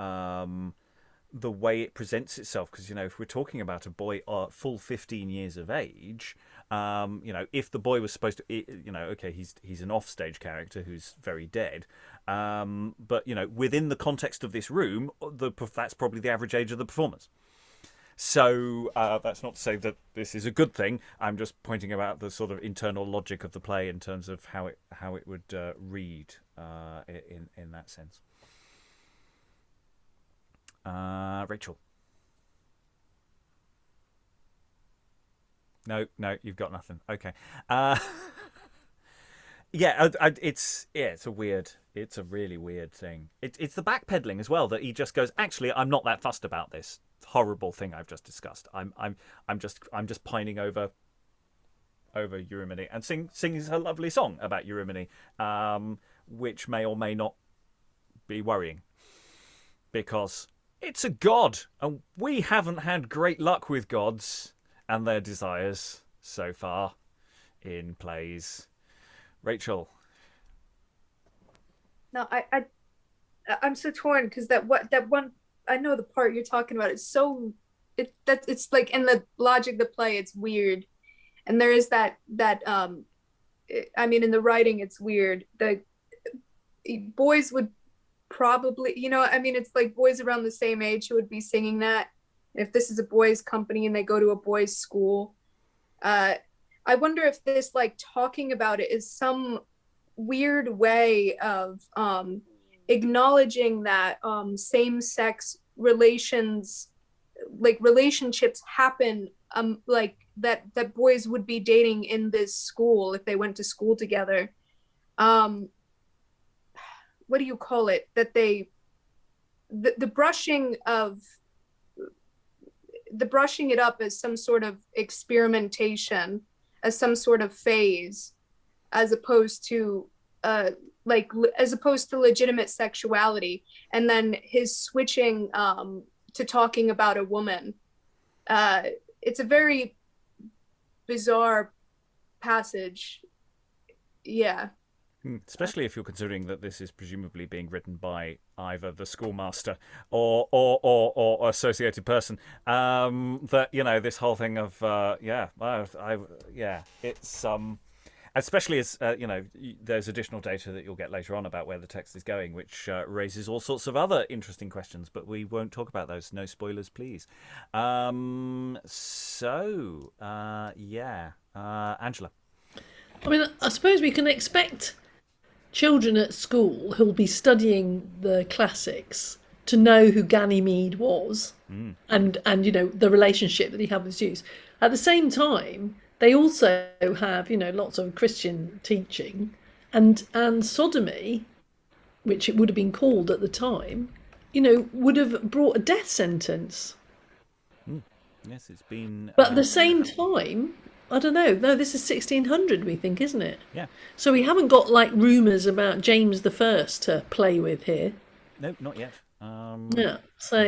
the way it presents itself. Because if we're talking about a boy full 15 years of age, if the boy was supposed to, okay, he's an offstage character who's very dead, but within the context of this room, that's probably the average age of the performers. So that's not to say that this is a good thing. I'm just pointing about the sort of internal logic of the play in terms of how it would read in that sense. Rachael. No, you've got nothing. Okay. It's a really weird thing. It's the backpedaling as well, that he just goes, actually, I'm not that fussed about this horrible thing I've just discussed. I'm just pining over Eurymine and sings her lovely song about Eurymine, which may or may not be worrying, because it's a god, and we haven't had great luck with gods and their desires so far in plays. Rachael. No, I'm so torn, because that one, I know the part you're talking about. It's it's like in the logic of the play, it's weird, and there is that I mean, in the writing, it's weird. The boys would probably, it's like boys around the same age who would be singing that. If this is a boys' company and they go to a boys' school, I wonder if this, like, talking about it is some weird way of acknowledging that same-sex relationships happen, like that boys would be dating in this school if they went to school together. What do you call it? That the brushing it up as some sort of experimentation, as some sort of phase, as opposed to legitimate sexuality, and then his switching to talking about a woman. It's a very bizarre passage. Yeah. Especially if you're considering that this is presumably being written by either the schoolmaster or associated person. That, you know, this whole thing of it's especially as you know, there's additional data that you'll get later on about where the text is going, which raises all sorts of other interesting questions, but we won't talk about those. No spoilers, please. Angela. I mean, I suppose we can expect children at school who'll be studying the classics to know who Ganymede was, and you know, the relationship that he had with Zeus. At the same time, they also have, you know, lots of Christian teaching, and sodomy, which it would have been called at the time, you know, would have brought a death sentence. Yes, it's been. But at the same time, I don't know. No, this is 1600, we think, isn't it? Yeah. So we haven't got like rumours about James the First to play with here. No, not yet. Yeah. So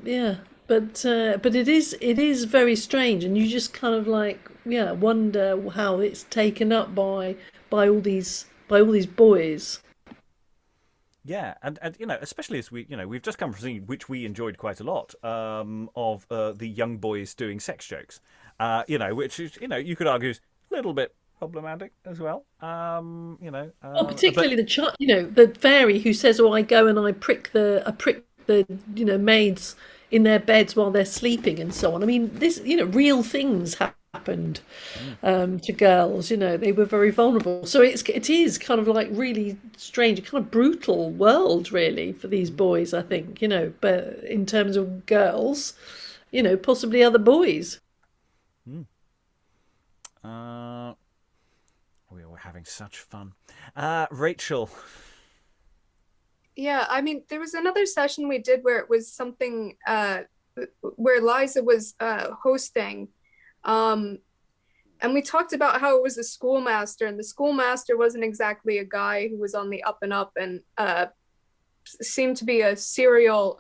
yeah, but it is very strange, and you just kind of like wonder how it's taken up by all these boys. Yeah, and you know, especially as we've just come from a scene which we enjoyed quite a lot, of the young boys doing sex jokes, you know, which is, you know, you could argue is a little bit problematic as well, you know. Particularly the fairy who says, "Oh, I go and I prick the you know, maids in their beds while they're sleeping," and so on. I mean, this, you know, real things happened to girls. You know, they were very vulnerable. So it is kind of like really strange, a kind of brutal world, really, for these boys, I think. You know, but in terms of girls, you know, possibly other boys. We were having such fun. Rachael. Yeah, I mean, there was another session we did where it was something where Liza was hosting, and we talked about how it was a schoolmaster, and the schoolmaster wasn't exactly a guy who was on the up and up, and seemed to be a serial,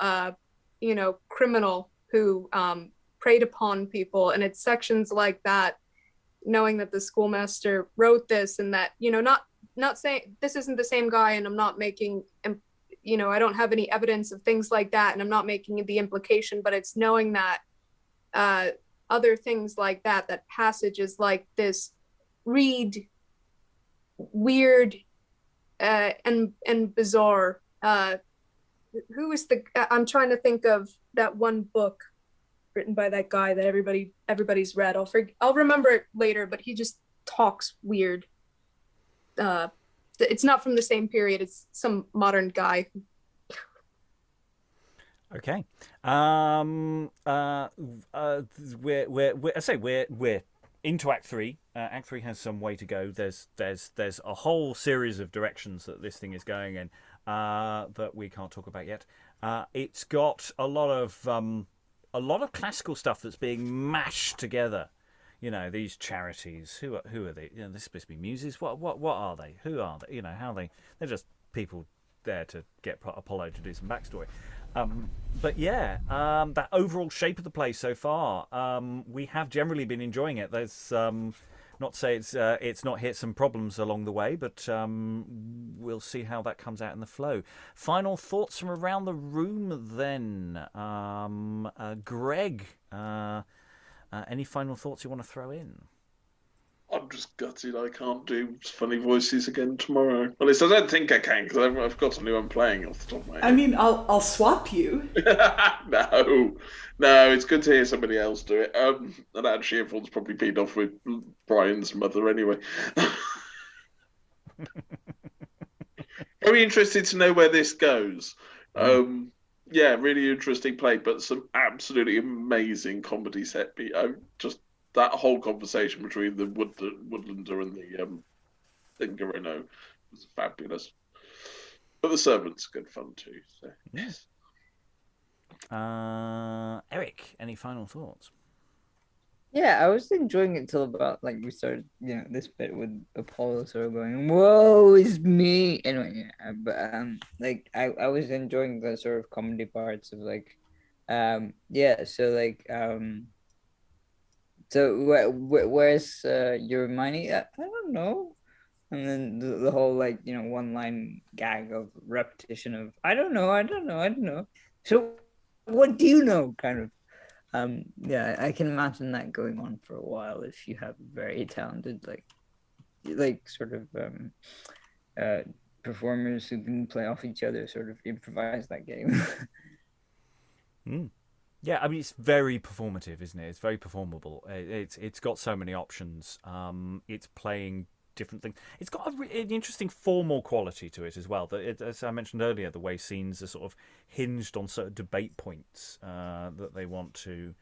you know, criminal who preyed upon people. And it's sections like that, knowing that the schoolmaster wrote this, and that, you know, not saying this isn't the same guy, and I'm not making, you know, I don't have any evidence of things like that, and I'm not making the implication, but it's knowing that other things like that passages like this read weird and bizarre. Who is I'm trying to think of that one book written by that guy that everybody's read. I'll remember it later, but he just talks weird. It's not from the same period. It's some modern guy. Okay. We're into Act 3. Act 3 has some way to go. There's a whole series of directions that this thing is going in that we can't talk about yet. It's got a lot of classical stuff that's being mashed together. You know, these charities. Who are they? You know, they're supposed to be muses. What are they? Who are they? You know, they're just people there to get Apollo to do some backstory. But yeah, that overall shape of the play so far, we have generally been enjoying it. There's not to say it's not hit some problems along the way, but we'll see how that comes out in the flow. Final thoughts from around the room then. Greg, any final thoughts you want to throw in? I'm just gutted I can't do funny voices again tomorrow. Well, at least I don't think I can, because I've got a new one playing off the top of my head. I mean, I'll swap you. No, it's good to hear somebody else do it. And actually, everyone's probably peed off with Brian's mother anyway. Very interested to know where this goes. Yeah, really interesting play, but some absolutely amazing comedy set. Just that whole conversation between the Woodlander and the Thingerino was fabulous. But the servants are good fun too. So yes. Eric, any final thoughts? Yeah, I was enjoying it till about we started, this bit with Apollo sort of going, "Whoa, it's me." Anyway, but I was enjoying the sort of comedy parts of so where's Eurymine? I don't know. And then the whole one line gag of repetition of I don't know. So what do you know? Kind of. Yeah, I can imagine that going on for a while if you have very talented performers who can play off each other, sort of improvise that game. Yeah, I mean it's very performative, isn't it? It's very performable. It's got so many options. It's playing different things. It's got an interesting formal quality to it as well. That as I mentioned earlier, the way scenes are sort of hinged on certain debate points that they want to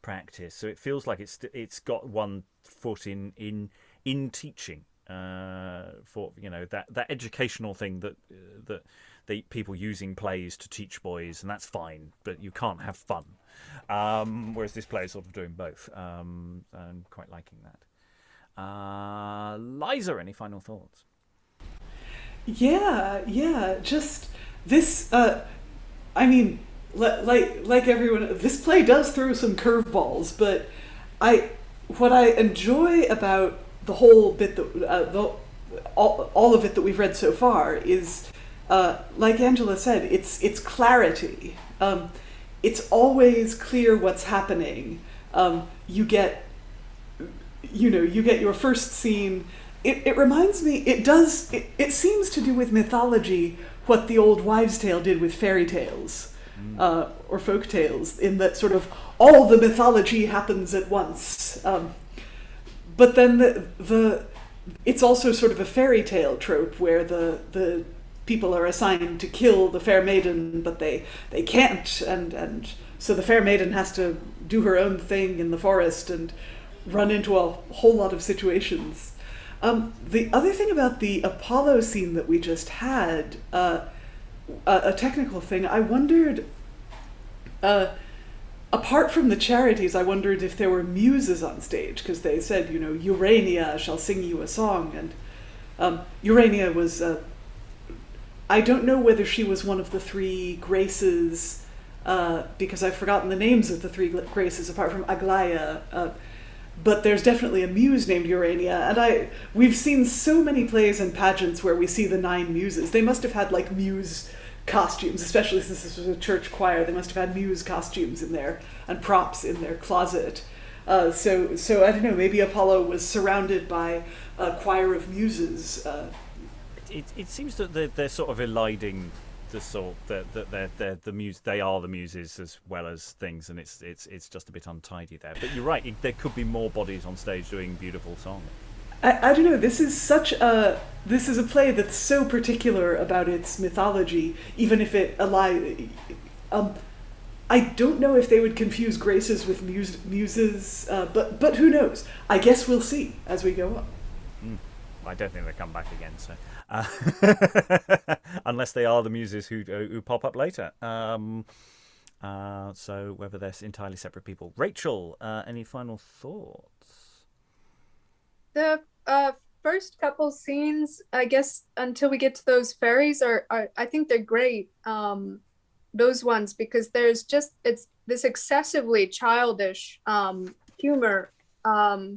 practice. So it feels like it's got one foot in teaching for that educational thing that people using plays to teach boys, and that's fine, but you can't have fun. Whereas this play is sort of doing both. I'm quite liking that. Liza, any final thoughts? Yeah. Just this. I mean, like everyone, this play does throw some curveballs, but what I enjoy about the whole bit that all of it that we've read so far is, like Angela said, it's clarity. It's always clear what's happening. You get your first scene. It reminds me, it seems to do with mythology what the old wives' tale did with fairy tales, or folk tales, in that sort of all the mythology happens at once. But then it's also sort of a fairy tale trope where the people are assigned to kill the fair maiden, but they can't, and so the fair maiden has to do her own thing in the forest and run into a whole lot of situations. The other thing about the Apollo scene that we just had, a technical thing, I wondered, apart from the charities, I wondered if there were muses on stage, because they said, Urania shall sing you a song, and Urania was, I don't know whether she was one of the three graces, because I've forgotten the names of the three graces apart from Aglaya, but there's definitely a muse named Urania, and we've seen so many plays and pageants where we see the 9 muses. They must have had muse costumes, especially since this was a church choir. They must have had muse costumes in there and props in their closet. So I don't know, maybe Apollo was surrounded by a choir of muses. It seems that they're sort of eliding the sort that they're the muse. They are the muses as well as things, and it's just a bit untidy there. But you're right. There could be more bodies on stage doing beautiful songs. I don't know. This is a play that's so particular about its mythology, even if it I don't know if they would confuse graces with muses, but who knows? I guess we'll see as we go on. I don't think they come back again, so unless they are the muses who pop up later. So whether they're entirely separate people. Rachael, any final thoughts? The first couple scenes, I guess, until we get to those fairies, are I think they're great. Those ones, because there's just it's this excessively childish humor. I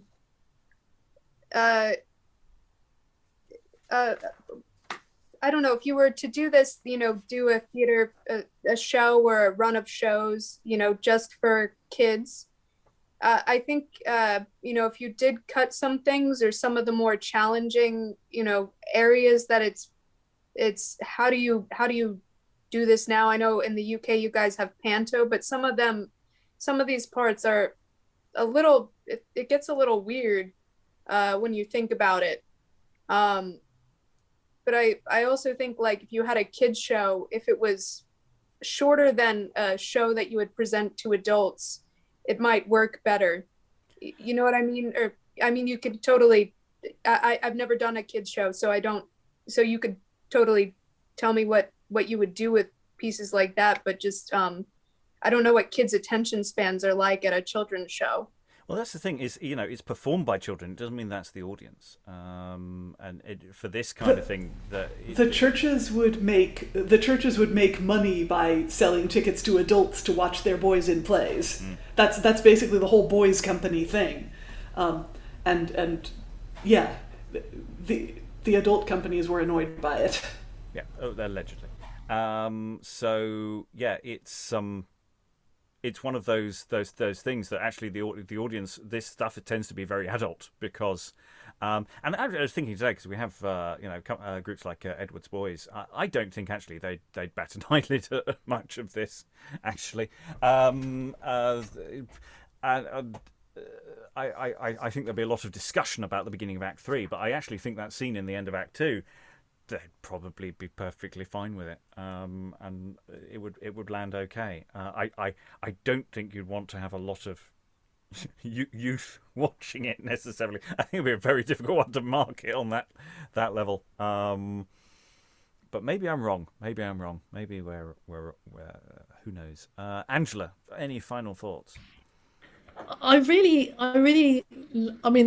don't know if you were to do this, do a theater, a show or a run of shows, just for kids. I think if you did cut some things or some of the more challenging areas, that it's how do you do this now? I know in the UK you guys have panto, but some of these parts are a little, it gets a little weird when you think about it. But I also think, like, if you had a kids show, if it was shorter than a show that you would present to adults, it might work better. You know what I mean? Or I mean, you could totally, I've never done a kids show, so you could totally tell me what you would do with pieces like that, but just I don't know what kids' attention spans are like at a children's show. Well, that's the thing, is it's performed by children. It doesn't mean that's the audience. For this kind of thing, the churches would make money by selling tickets to adults to watch their boys in plays. That's basically the whole boys' company thing, and yeah, the adult companies were annoyed by it. Yeah, allegedly. So yeah, it's one of those things that actually the audience, this stuff, it tends to be very adult because and I was thinking today, because we have groups like Edward's Boys, I don't think actually they'd bat an eyelid at much of this actually. I think there'll be a lot of discussion about the beginning of Act 3, but I actually think that scene in the end of Act 2, they'd probably be perfectly fine with it, and it would land okay. I don't think you'd want to have a lot of youth watching it necessarily. I think it'd be a very difficult one to market on that level. But maybe I'm wrong. Maybe we're who knows? Angela, any final thoughts? I mean,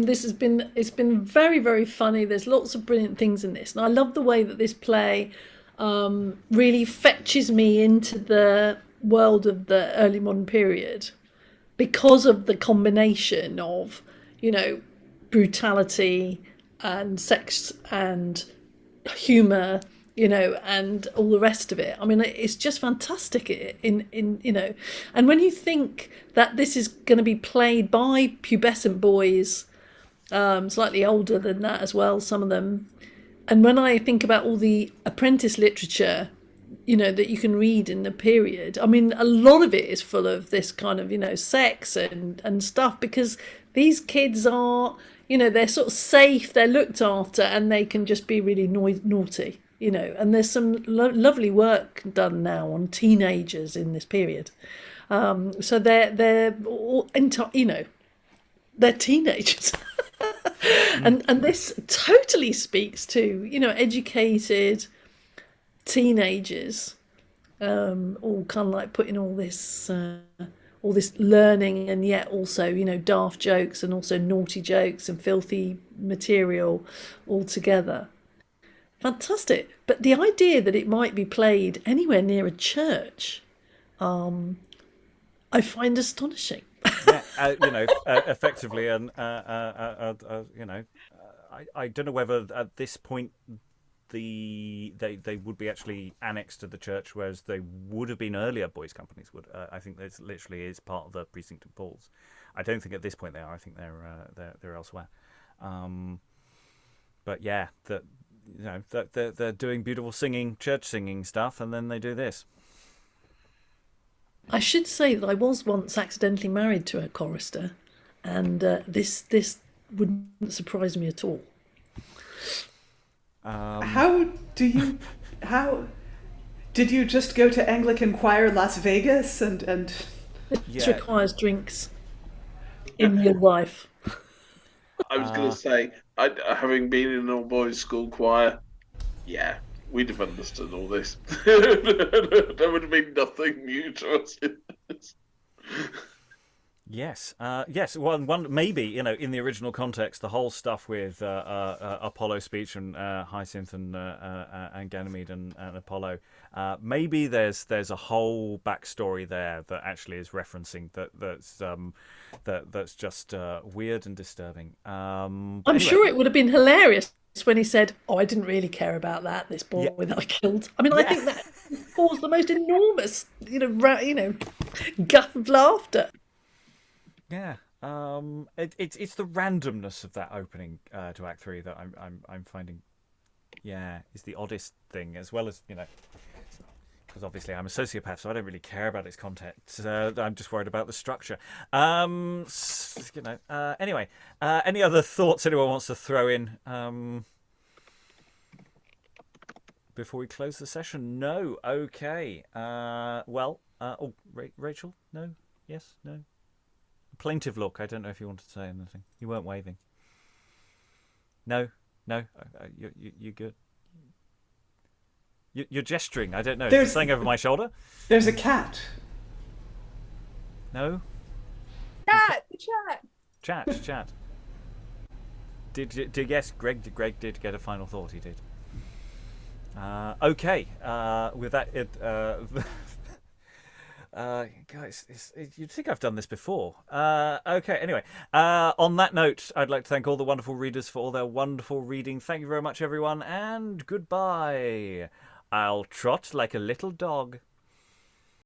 it's been very, very funny. There's lots of brilliant things in this, and I love the way that this play really fetches me into the world of the early modern period because of the combination of, brutality and sex and humour, and all the rest of it. I mean, it's just fantastic in and when you think that this is going to be played by pubescent boys, slightly older than that as well, some of them, and when I think about all the apprentice literature, that you can read in the period, I mean, a lot of it is full of this kind of, sex and stuff, because these kids are, they're sort of safe, they're looked after, and they can just be really naughty. And there's some lovely work done now on teenagers in this period. So they're all they're teenagers, and this totally speaks to educated teenagers, all kind of like putting all this learning, and yet also daft jokes and also naughty jokes and filthy material all together. Fantastic. But the idea that it might be played anywhere near a church, I find astonishing. Yeah, effectively, and I don't know whether at this point they would be actually annexed to the church, whereas they would have been earlier. Boys' companies would. I think this literally is part of the precinct of Paul's. I don't think at this point they are. I think they're elsewhere. But yeah, that. They're doing beautiful singing, church singing stuff, and then they do this. I should say that I was once accidentally married to a chorister, and this wouldn't surprise me at all. How did you just go to Anglican Choir Las Vegas and It requires drinks in your life. I was going to say, having been in an all-boys school choir, yeah, we'd have understood all this. There would have been nothing new to us in this. Yes. One maybe in the original context, the whole stuff with Apollo speech and Hyacinth and Ganymede and Apollo. Maybe there's a whole backstory there that actually is referencing that's just weird and disturbing. I'm sure it would have been hilarious when he said, "Oh, I didn't really care about that. This boy that I killed." I mean, I think that caused the most enormous, guff of laughter. Yeah, It's the randomness of that opening to Act 3 that I'm finding, is the oddest thing, as well as, because obviously I'm a sociopath, so I don't really care about its content. I'm just worried about the structure. Anyway, any other thoughts anyone wants to throw in before we close the session? No. Okay. Rachael? No? Yes? No? Plaintive look. I don't know if you wanted to say anything. You weren't waving. No? You're good. You're gesturing. I don't know. There's something over my shoulder. There's a cat. No? Chat. Did yes, Greg did get a final thought. He did. Okay. With that, guys, you'd think I've done this before. Okay, anyway. On that note, I'd like to thank all the wonderful readers for all their wonderful reading. Thank you very much, everyone, and goodbye. I'll trot like a little dog.